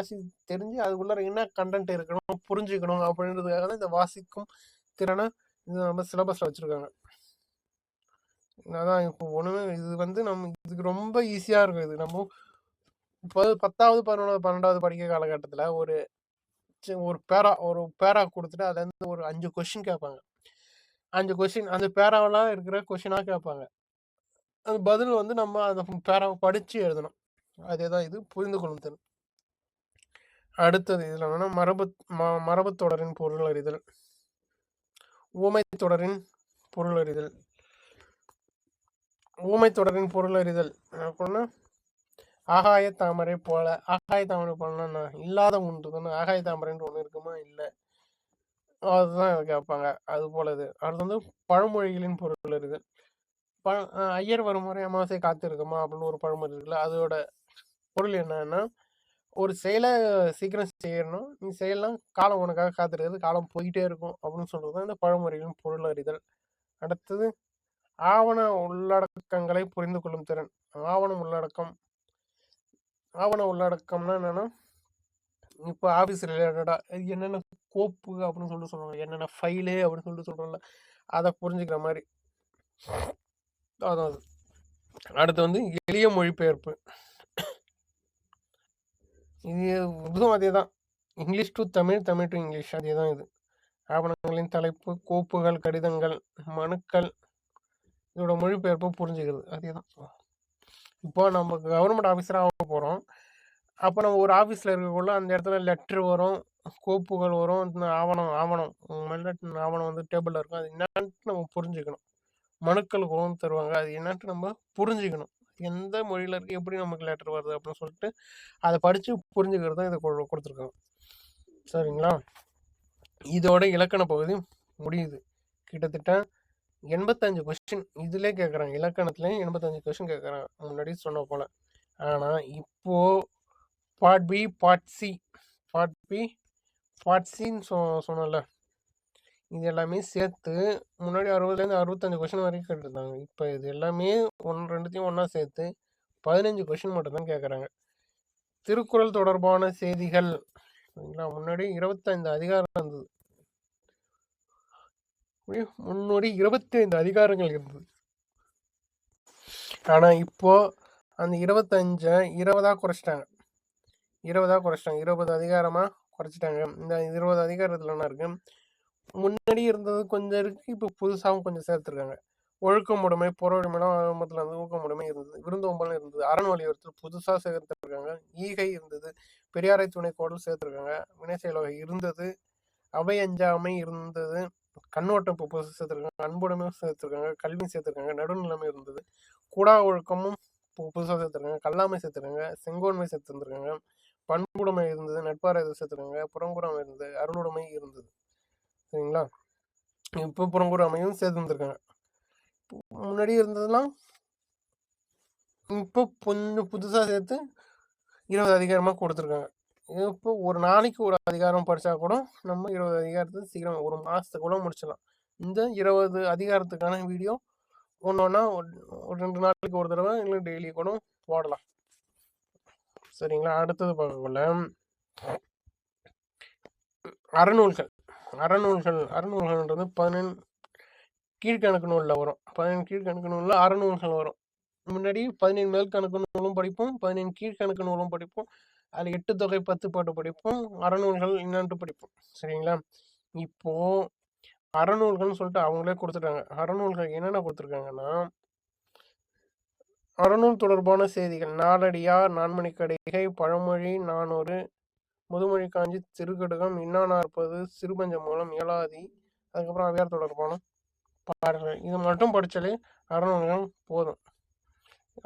தெரிஞ்சு அதுக்குள்ள என்ன கண்டென்ட் இருக்கணும், புரிஞ்சுக்கணும் அப்படின்றதுக்காக தான் இந்த வாசிக்கும் திறனை இது நம்ம சிலபஸில் வச்சுருக்காங்க. அதான் இப்போ ஒன்றுமே இது வந்து நம்ம இதுக்கு ரொம்ப ஈஸியாக இருக்கும். இது நம்ம 10வது 11வது 12வது படிக்கிற காலகட்டத்தில் ஒரு பேரா கொடுத்துட்டு அதுலேருந்து ஒரு 5 கொஸ்டின் கேட்பாங்க. 5 கொஸ்டின் அந்த பேராவெல்லாம் இருக்கிற கொஸ்டினாக கேட்பாங்க. அது பதில் வந்து நம்ம அந்த பேராவை படித்து எழுதணும். அதே தான் இது புரிந்து கொள்ளும் திறன். அடுத்தது இதில் என்னன்னா மரபு தொடரின் பொருள் அறிதல், ஊமை தொடரின் பொருள் அறிதல். அப்படின்னா ஆகாய தாமரை போல. ஆகாய தாமரை போலன்னா இல்லாத ஒன்று தானே. ஆகாய தாமரைன்ற ஒன்று இருக்குமா, இல்லை, அதுதான் கேட்பாங்க. அது போல இது. அடுத்து வந்து பழமொழிகளின் பொருள் அறிதல். ஐயர் வரும் முறை அமாவாசை காத்திருக்குமா அப்படின்னு ஒரு பழமொழி இருக்குல்ல, அதோட பொருள் என்னன்னா ஒரு செயலை சீக்கிரம் செய்யணும், நீ செய்யலாம், காலம் உனக்காக காத்திருக்கிறது, காலம் போயிட்டே இருக்கும் அப்படின்னு சொல்றது தான் இந்த பழமொழிகளின் பொருள் அறிதல். அடுத்தது ஆவண உள்ளடக்கங்களை புரிந்து கொள்ளும் திறன். ஆவணம் உள்ளடக்கம் ஆவண உள்ளடக்கம்னா என்னன்னா, இப்போ ஆஃபீஸ் ரிலேட்டடாக என்னென்ன கோப்பு அப்படின்னு சொல்லிட்டு சொல்லுவாங்க, என்னென்ன ஃபைலு அப்படின்னு சொல்லிட்டு சொல்கிறோம்ல, அதை புரிஞ்சுக்கிற மாதிரி அதான் அது. அடுத்து வந்து எளிய மொழிபெயர்ப்பு. இதுவும் அதே தான், English to Tamil, Tamil to English, அதே தான் இது. ஆவணங்களின் தலைப்பு, கோப்புகள், கடிதங்கள், மனுக்கள், இதோட மொழிபெயர்ப்பு புரிஞ்சுக்கிறது, அதே தான். இப்போ நம்ம கவர்மெண்ட் ஆஃபீஸராக ஆக போகிறோம். அப்போ நம்ம ஒரு ஆஃபீஸில் இருக்கக்குள்ள அந்த இடத்துல லெட்ரு வரும், கோப்புகள் வரும், இந்த ஆவணம் ஆவணம் வந்து டேபிளில் இருக்கும், அது என்னன்ட்டு நம்ம புரிஞ்சுக்கணும். மனுக்கள் கொண்டு தருவாங்க, அது என்னன்ட்டு நம்ம புரிஞ்சுக்கணும். எந்த மொழியில் இருக்குது, எப்படி நமக்கு லெட்டர் வருது அப்படின்னு சொல்லிட்டு அதை படித்து புரிஞ்சுக்கிறது தான் இதை கொடுத்துருக்காங்க. சரிங்களா? இதோட இலக்கண பகுதி முடியுது. கிட்டத்தட்ட 85 கொஸ்டின் இதிலே கேட்குறாங்க. இலக்கணத்துலேயும் 85 கொஸ்டின் கேட்குறாங்க, முன்னாடி சொன்ன போல். ஆனால் இப்போது part B, part C, part சின்னு சொன்னல, இது எல்லாமே சேர்த்து முன்னாடி 60லேருந்து 65 கொஸ்டின் வரைக்கும் கேட்டுருந்தாங்க. இப்போ இது எல்லாமே ரெண்டுத்தையும் ஒன்றா சேர்த்து 15 கொஸ்டின் மட்டும்தான் கேட்குறாங்க. திருக்குறள் தொடர்பான செய்திகள், சரிங்களா? முன்னாடி 25 அதிகாரம் இருந்தது, முன்னாடி 25 அதிகாரங்கள் இருந்தது. ஆனால் இப்போ அந்த 25 20 குறைச்சிட்டாங்க. 20 அதிகாரமாக குறைச்சிட்டாங்க. இந்த 20 அதிகாரத்தில் என்ன இருக்கு, முன்னாடி இருந்தது கொஞ்சம் இருக்குது, இப்போ புதுசாகவும் கொஞ்சம் சேர்த்துருக்காங்க. ஒழுக்கமுடைமை, பொருளுடைமைலாம் ஆரம்பத்தில் இருந்து ஊக்கமுடைமை இருந்தது, விருந்தோம்பல் இருந்தது, அரண் வலியுறுத்தல் புதுசாக சேர்த்துருக்காங்க, ஈகை இருந்தது, பெரியாரை துணைக்கோடல் சேர்த்துருக்காங்க, வினை செயல் வகை இருந்தது, அவை அஞ்சாமை இருந்தது, கண்ணோட்டம் இப்போ புதுசாக சேர்த்துருக்காங்க, அன்புடைமையும் சேர்த்துருக்காங்க, கல்வி சேர்த்துருக்காங்க, நடுநிலைமை இருந்தது, கூடா ஒழுக்கமும் புதுசாக சேர்த்துருக்காங்க, கல்லாமை சேர்த்துருக்காங்க, செங்கோன்மை சேர்த்துருந்துருக்காங்க, பண்புடைமை இருந்தது, நட்பாறை சேர்த்துருக்காங்க, புறங்குறாமை இருந்தது, அருளுடைமை இருந்தது. சரிங்களா? இப்போ புறங்குறாமையும் சேர்த்துருந்துருக்காங்க. முன்னாடி இருந்ததுலாம் இப்போ கொஞ்சம் புதுசாக சேர்த்து 20 அதிகாரமாக கொடுத்துருக்காங்க. இப்போ ஒரு நாளைக்கு ஒரு அதிகாரம் படித்தா கூட நம்ம 20 அதிகாரத்தை சீக்கிரம் ஒரு மாதத்துக்குள்ள முடிச்சிடலாம். இந்த 20 அதிகாரத்துக்கான வீடியோ ஒன்று ஒன்றா ஒரு 2 நாளைக்கு ஒரு தடவை இல்லை டெய்லி கூட போடலாம். சரிங்களா? அடுத்தது பார்க்கக்குள்ள அறநூல்கள்ன்றது 15 கீழ்கணக்கு நூலில் வரும். 15 கீழ்கணக்கு நூலில் அறநூல்கள் வரும். முன்னாடி 15 மேல்கணக்கு நூலும் படிப்போம், 15 கீழ்கணக்கு நூலும் படிப்போம், அதில் 8 தொகை 10 பாட்டு படிப்போம், அறநூல்கள் என்னன்ட்டு படிப்போம். சரிங்களா? இப்போ அறநூல்கள்னு சொல்லிட்டு அவங்களே கொடுத்துட்டாங்க. அறநூல்கள் என்னென்ன கொடுத்துருக்காங்கன்னா, அறநூல் தொடர்பான செய்திகள், நாலடியார், நான்மணிக்கடிகை, பழமொழி, 400, முதுமொழி காஞ்சி, திருக்கடுகம், இன்னா 40, சிறுபஞ்ச மூலம், ஏலாதி, அதுக்கப்புறம் அவையார் தொடர்பான பாடல்கள். இது மட்டும் படித்தாலே அறநூல்கள் போதும்.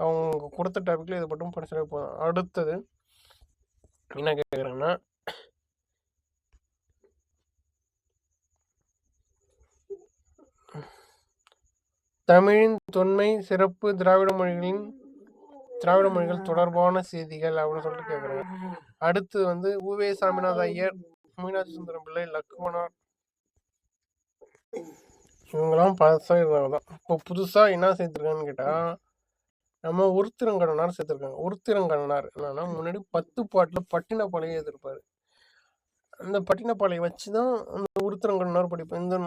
அவங்க கொடுத்த டாபிக்ல இதை மட்டும் படிச்சாலே போதும். அடுத்தது என்ன கேட்குறாங்கன்னா, தமிழின் தொன்மை சிறப்பு, திராவிட மொழிகள் தொடர்பான செய்திகள் அப்படின்னு சொல்லிட்டு கேட்குறாங்க. அடுத்து வந்து உவே சாமிநாத ஐயர், மீனாட்சி சுந்தரம் பிள்ளை, லக்குவனார், இவங்கெல்லாம் பாஸாக இருந்தாங்க தான். இப்போ புதுசாக என்ன சேர்த்துருக்கான்னு கேட்டால், நம்ம உருத்திரங்கண்ணனார் சேர்த்துருக்காங்க. உருத்திரங்கண்ணனார் என்னன்னா, முன்னாடி 10 பாட்டில் பட்டினப்பாளையம் எழுதியிருப்பாரு. அந்த பட்டினப்பாளையம் வச்சு தான் அந்த உருத்திரங்கண்ணனார் படிப்பேன். இந்த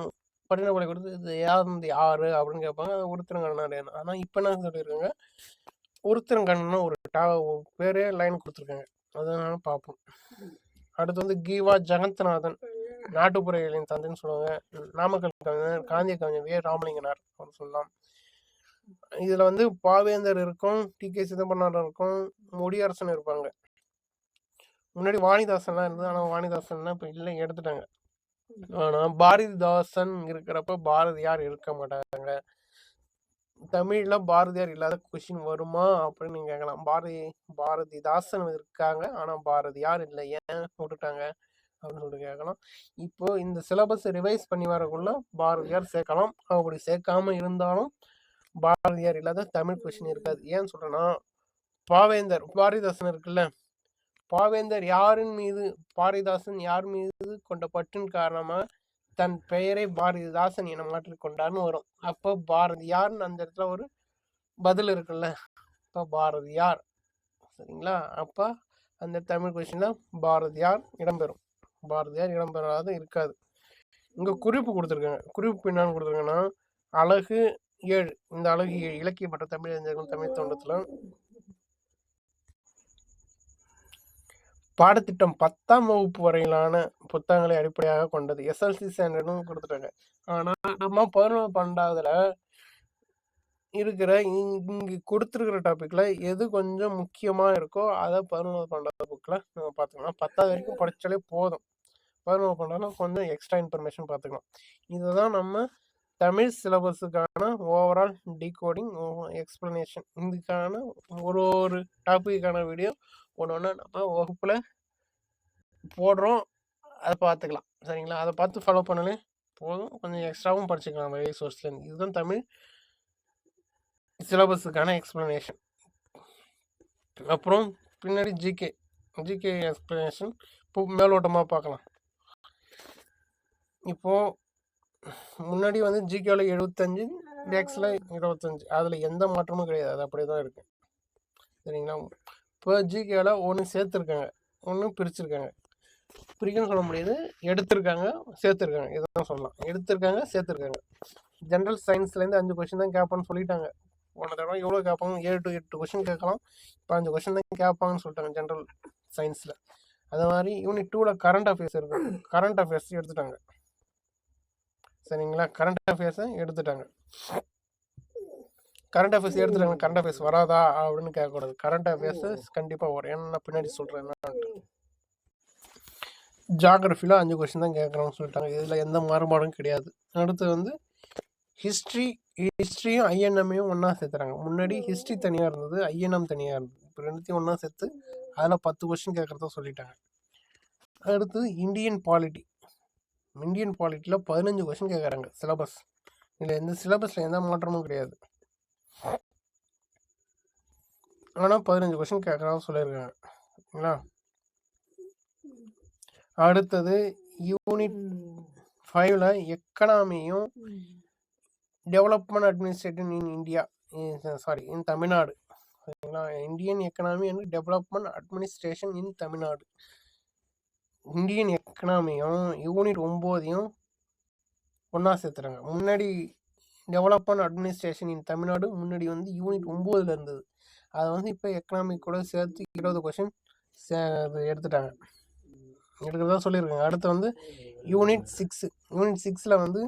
பட்டினப்பாளையம் கொடுத்து இது யாரு அப்படின்னு கேட்பாங்க, அது உருத்திரங்கண்ணனார். ஆனால் இப்போ என்ன சொல்லியிருக்காங்க, உருத்திரங்கண்ணன் ஒரு பேரே லைன் கொடுத்துருக்காங்க, அதனால பார்ப்போம். அடுத்து வந்து கீவா ஜெகந்த்நாதன், நாட்டுப்புறைகளின் தந்தைன்னு சொல்லுவாங்க. நாமக்கல் கவிஞர், காந்திய கவிஞர் வே ராமலிங்கனார் அப்படின்னு சொல்லலாம். இதில் வந்து பாவேந்தர் இருக்கும், டி.கே. சிதம்பரனார் இருக்கும், முடியரசன் இருப்பாங்க. முன்னாடி வாணிதாசன்லாம் இருந்தது, ஆனால் வாணிதாசன்லாம் இப்போ இல்லை, எடுத்துட்டாங்க. ஆனால் பாரதிதாசன் இருக்கிறப்ப பாரதியார் இருக்க மாட்டாங்க. தமிழ்ல பாரதியார் இல்லாத கொஸ்டின் வருமா அப்படின்னு நீங்க கேட்கலாம். பாரதிதாசன் இருக்காங்க, ஆனால் பாரதியார் இல்லை, ஏன் விட்டுட்டாங்க அப்படின்னு சொல்லிட்டு கேட்கலாம். இப்போ இந்த சிலபஸ் ரிவைஸ் பண்ணி வரக்குள்ள பாரதியார் சேர்க்கலாம். அப்படி சேர்க்காம இருந்தாலும் பாரதியார் இல்லாத தமிழ் கொஸ்டின் இருக்காது. ஏன்னு சொல்றேன்னா, பாரிதாசன் இருக்குல்ல, பாவேந்தர் பாரதிதாசன் யார் மீது கொண்ட பற்றின் காரணமா தன் பெயரை பாரதிதாசன் என மாற்றிக்கொண்டார்னு வரும். அப்போ பாரதியார்னு அந்த இடத்துல ஒரு பதில் இருக்குல்ல, இப்போ பாரதியார். சரிங்களா? அப்போ அந்த தமிழ் கொஸ்டின்ல பாரதியார் இடம்பெறும். பாரதியார் இடம்பெறாத இருக்காது. இங்க குறிப்பு கொடுத்துருக்காங்க. குறிப்பு என்னன்னு கொடுத்துருக்காங்கன்னா, அழகு 7. இந்த அழகு 7 இலக்கியப்பட்ட தமிழறிஞர்கள் தமிழ் தோன்றத்துல பாடத்திட்டம் 10ஆம் வகுப்பு வரையிலான புத்தகங்களை அடிப்படையாக கொண்டது. எஸ்எல்சி ஸ்டாண்டர்டும் கொடுத்துட்டாங்க. ஆனா நம்ம 11 12வதுல இருக்கிற இங்கு கொடுத்துருக்கிற டாபிக்ல எது கொஞ்சம் முக்கியமா இருக்கோ அதை 11 12 புக்ல நம்ம பார்த்துக்கலாம். 10வது வரைக்கும் படிச்சாலே போதும். 11 12 கொஞ்சம் எக்ஸ்ட்ரா இன்ஃபர்மேஷன் பார்த்துக்கலாம். இதுதான் நம்ம தமிழ் சிலபஸுக்கான ஓவரால் டீகோடிங் எக்ஸ்பிளனேஷன். இதுக்கான ஒரு டாபிக்கான வீடியோ ஒன்று நம்ம வகுப்பில் போடுறோம். அதை பார்த்துக்கலாம். சரிங்களா? அதை பார்த்து ஃபாலோ பண்ணலே போதும். கொஞ்சம் எக்ஸ்ட்ராவும் படிச்சுக்கலாம் நிறைய சோர்ஸ்லேருந்து. இதுதான் தமிழ் சிலபஸுக்கான எக்ஸ்பிளனேஷன். அப்புறம் பின்னாடி ஜிகே எக்ஸ்பிளனேஷன் இப்போ மேலோட்டமாக பார்க்கலாம். இப்போது முன்னாடி வந்து ஜிகேவில் 75, மேக்ஸில் 25. அதில் எந்த மாற்றமும் கிடையாது. அது அப்படியே தான் இருக்குது. சரிங்களா? இப்போ ஜிகேவில் ஒன்று சேர்த்துருக்காங்க, ஒன்று பிரிச்சுருக்காங்க. பிரிக்கணும்னு சொல்ல முடியாது, எடுத்திருக்காங்க, சேர்த்துருக்காங்க. இதான் சொல்லலாம். எடுத்திருக்காங்க, சேர்த்துருக்காங்க. ஜென்ரல் சயின்ஸ்லேருந்து 5 கொஸ்டின் தான் கேட்பான்னு சொல்லிட்டாங்க. போன தடவை எவ்வளோ கேட்பாங்க? 7 to 8 கொஸ்டின் கேட்கலாம். இப்போ 5 கொஸ்டின் தான் கேட்பாங்கன்னு சொல்லிட்டாங்க ஜென்ரல் சயின்ஸில். அது மாதிரி யூனிட் 2ல் கரண்ட் அஃபேர்ஸ் இருக்குது. கரண்ட் அஃபேர்ஸ் எடுத்துட்டாங்க. சரிங்களா? கரண்ட் அஃபேர்ஸை எடுத்துட்டாங்க. கரண்ட் அஃபேர்ஸ் எடுத்துட்டாங்க. கரண்ட் அஃபேர்ஸ் வராதா அப்படின்னு கேட்கக்கூடாது. கரண்ட் அஃபேர்ஸ் கண்டிப்பாக வரும். ஏன்னா நான் பின்னாடி சொல்கிறேன். ஜாகிரஃபியில் 5 கொஸ்டின் தான் கேட்குறோம்னு சொல்லிட்டாங்க. இதில் எந்த மாறுபாடும் கிடையாது. அடுத்து வந்து ஹிஸ்ட்ரியும் ஐஎன்எம்மையும் ஒன்றா சேர்த்துறாங்க. முன்னாடி ஹிஸ்ட்ரி தனியாக இருந்தது, ஐஎன்எம் தனியாக இருந்தது. இப்போ ரெண்டுத்தையும் ஒன்றா சேர்த்து அதில் 10 கொஸ்டின் கேட்குறதா சொல்லிட்டாங்க. அடுத்து இந்தியன் பாலிட்டியில் 15 கொஸ்டின் கேட்குறாங்க. சிலபஸ் இதில் எந்த சிலபஸில் எந்த மாற்றமும் கிடையாது. ஆனால் 15 கொஸ்டின் கேட்குறதா சொல்லியிருக்காங்க. சரிங்களா? அடுத்தது unit 5ல் எக்கனாமியும் development administration in India in Tamil Nadu. சரிங்களா? Indian economy and development administration in Tamil Nadu. Indian எக்கனாமியும் unit 9ஐயும் ஒன்றா சேர்த்துறாங்க. முன்னாடி டெவலப்மெண்ட் அட்மினிஸ்ட்ரேஷன் இன் தமிழ்நாடு முன்னாடி வந்து யூனிட் 9ல் இருந்தது. அதை வந்து இப்போ எக்கனாமிக் கூட சேர்த்து 20 கொஸ்டின் எடுத்துட்டாங்க. எடுக்கிறதா சொல்லியிருக்காங்க. அடுத்து வந்து யூனிட் 6ல் வந்து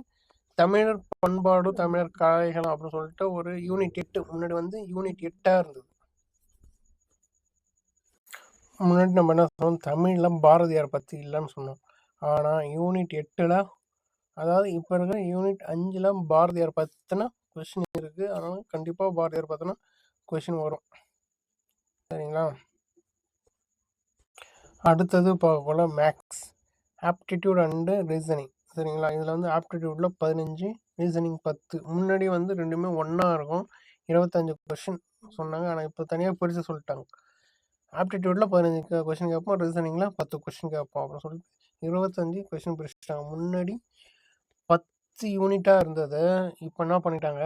தமிழர் பண்பாடு தமிழர் கலைகள் அப்படின்னு சொல்லிட்டு ஒரு யூனிட் 8. முன்னாடி வந்து யூனிட் 8ஆக இருந்தது. முன்னாடி நம்ம என்ன சொன்னோம்? தமிழில் பாரதியார் பற்றி இல்லைன்னு சொன்னோம். ஆனால் யூனிட் 8ல், அதாவது இப்போ இருக்கிற யூனிட் 5ல் பாரதியார் பற்றின கொஸ்டின் இருக்குது. அதனால் கண்டிப்பாக பாரதியார் பற்றின கொஸ்டின் வரும். சரிங்களா? அடுத்தது பார்க்கல மேக்ஸ், ஆப்டிடியூட் அண்டு ரீசனிங். சரிங்களா? இதில் வந்து ஆப்டிடியூடில் 15, ரீசனிங் 10. முன்னாடி வந்து ரெண்டுமே ஒன்றா இருக்கும். 25 கொஸ்டின் சொன்னாங்க. ஆனால் இப்போ தனியாக பிரித்து சொல்லிட்டாங்க. ஆப்டிடியூடில் 15 கொஸ்டின் கேட்போம், ரீசனிங்கில் 10 கொஸ்டின் கேட்போம் அப்படின்னு சொல்லிட்டு 25 கொஸ்டின் பிரிச்சுட்டாங்க. முன்னாடி 10 யூனிட்டாக இருந்தது. இப்போ என்ன பண்ணிட்டாங்க?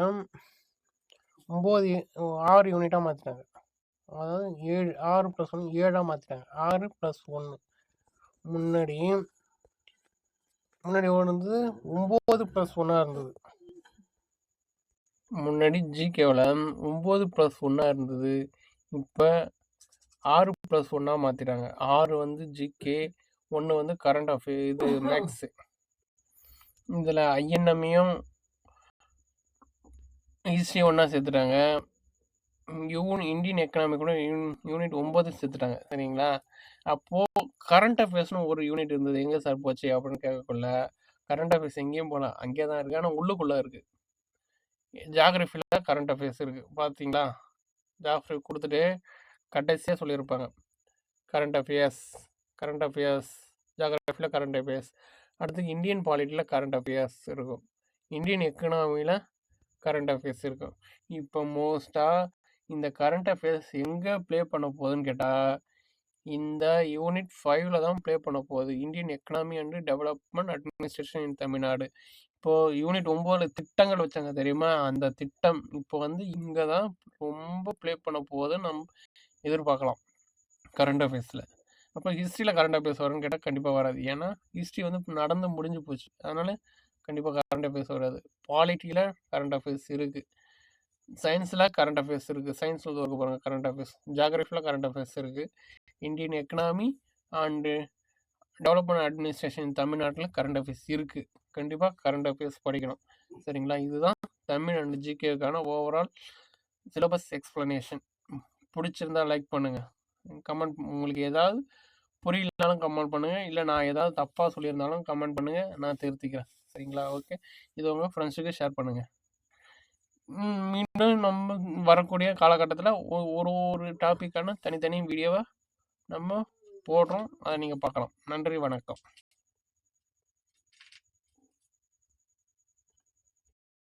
6 யூனிட்டாக மாற்றிட்டாங்க. அதாவது 6 + 1 7ஆக மாற்றிட்டாங்க. 6 + 1 முன்னாடி இருந்தது 9 + 1ஆக இருந்தது. முன்னாடி ஜிகேவில் 9 + 1ஆக இருந்தது. இப்போ 6 + 1ஆக மாற்றிட்டாங்க. 6 வந்து ஜிகே, 1 வந்து கரண்ட் அஃபேர், இது மேக்ஸு. இதில் ஐஎன்எம்மையும் ஹிஸ்ட்ரி ஒன்றா சேர்த்துட்டாங்க. இந்தியன் எக்கனாமி கூட யூனிட் 9 சேர்த்துட்டாங்க. சரிங்களா? அப்போது கரண்ட் அஃபேர்ஸ்னு ஒரு யூனிட் இருந்தது. எங்கே சார் போச்சு அப்படின்னு கேட்கக்குள்ள, கரண்ட் அஃபேர்ஸ் எங்கேயும் போகலாம், அங்கே தான் இருக்குது. ஆனால் உள்ளுக்குள்ளே இருக்குது. ஜாகிரஃபியில் கரண்ட் அஃபேர்ஸ் இருக்குது. பார்த்தீங்களா? ஜாகிரஃபி கொடுத்துட்டு கடைசியாக சொல்லியிருப்பாங்க கரண்ட் அஃபேர்ஸ், ஜாகிரஃபியில் கரண்ட் அஃபேர்ஸ். அடுத்து இந்தியன் பாலிட்டியில் கரண்ட் அஃபேர்ஸ் இருக்கும். இந்தியன் எக்கனாமியில் கரண்ட் அஃபேர்ஸ் இருக்கும். இப்போ மோஸ்ட்டாக இந்த கரண்ட் அஃபேர்ஸ் எங்கே ப்ளே பண்ண போகுதுன்னு கேட்டால், இந்த யூனிட் 5ல தான் ப்ளே பண்ண போகுது. Indian economy and development administration இன் தமிழ்நாடு. இப்போ யூனிட் 9 திட்டங்கள் வச்சாங்க தெரியுமா? அந்த திட்டம் இப்போ வந்து இங்க தான் ரொம்ப ப்ளே பண்ண போகுதுன்னு நம்ம எதிர்பார்க்கலாம் கரண்ட் அஃபேர்ஸில். அப்போ ஹிஸ்ட்ரியில் கரண்ட் அஃபேர்ஸ் வரும்னு கேட்டால் கண்டிப்பாக வராது. ஏன்னா ஹிஸ்ட்ரி வந்து நடந்து முடிஞ்சு போச்சு. அதனால கண்டிப்பாக கரண்ட் அஃபேர்ஸ் வராது. பாலிட்டியில் கரண்ட் அஃபேர்ஸ் இருக்குது, சயின்ஸில் கரண்ட் அஃபேர்ஸ் இருக்குது, சயின்ஸில் இருக்க பாருங்கள் கரண்ட் அஃபேர்ஸ், ஜியாகிரஃபியில் கரண்ட் அஃபேர்ஸ் இருக்குது, Indian economy and development administration தமிழ்நாட்டில் கரண்ட் அஃபேர்ஸ் இருக்குது. கண்டிப்பாக கரண்ட் அஃபேர்ஸ் படிக்கணும். சரிங்களா? இதுதான் தமிழ் அண்ட் ஜிகேவுக்கான ஓவரால் சிலபஸ் எக்ஸ்ப்ளனேஷன். பிடிச்சிருந்தா லைக் பண்ணுங்கள், கமெண்ட். உங்களுக்கு ஏதாவது புரியலனாலும் கமெண்ட் பண்ணுங்கள், இல்லை நான் ஏதாவது தப்பாக சொல்லியிருந்தாலும் கமெண்ட் பண்ணுங்கள், நான் திருத்திக்கிறேன். சரிங்களா? ஓகே, இது உங்கள் ஃப்ரெண்ட்ஸுக்கு ஷேர் பண்ணுங்கள். மீண்டும் நம்ம வரக்கூடிய காலகட்டத்தில் ஒரு டாப்பிக்கான தனித்தனி வீடியோவை நம்ம போடுறோம், அதை நீங்கள் பார்க்கலாம். நன்றி, வணக்கம்.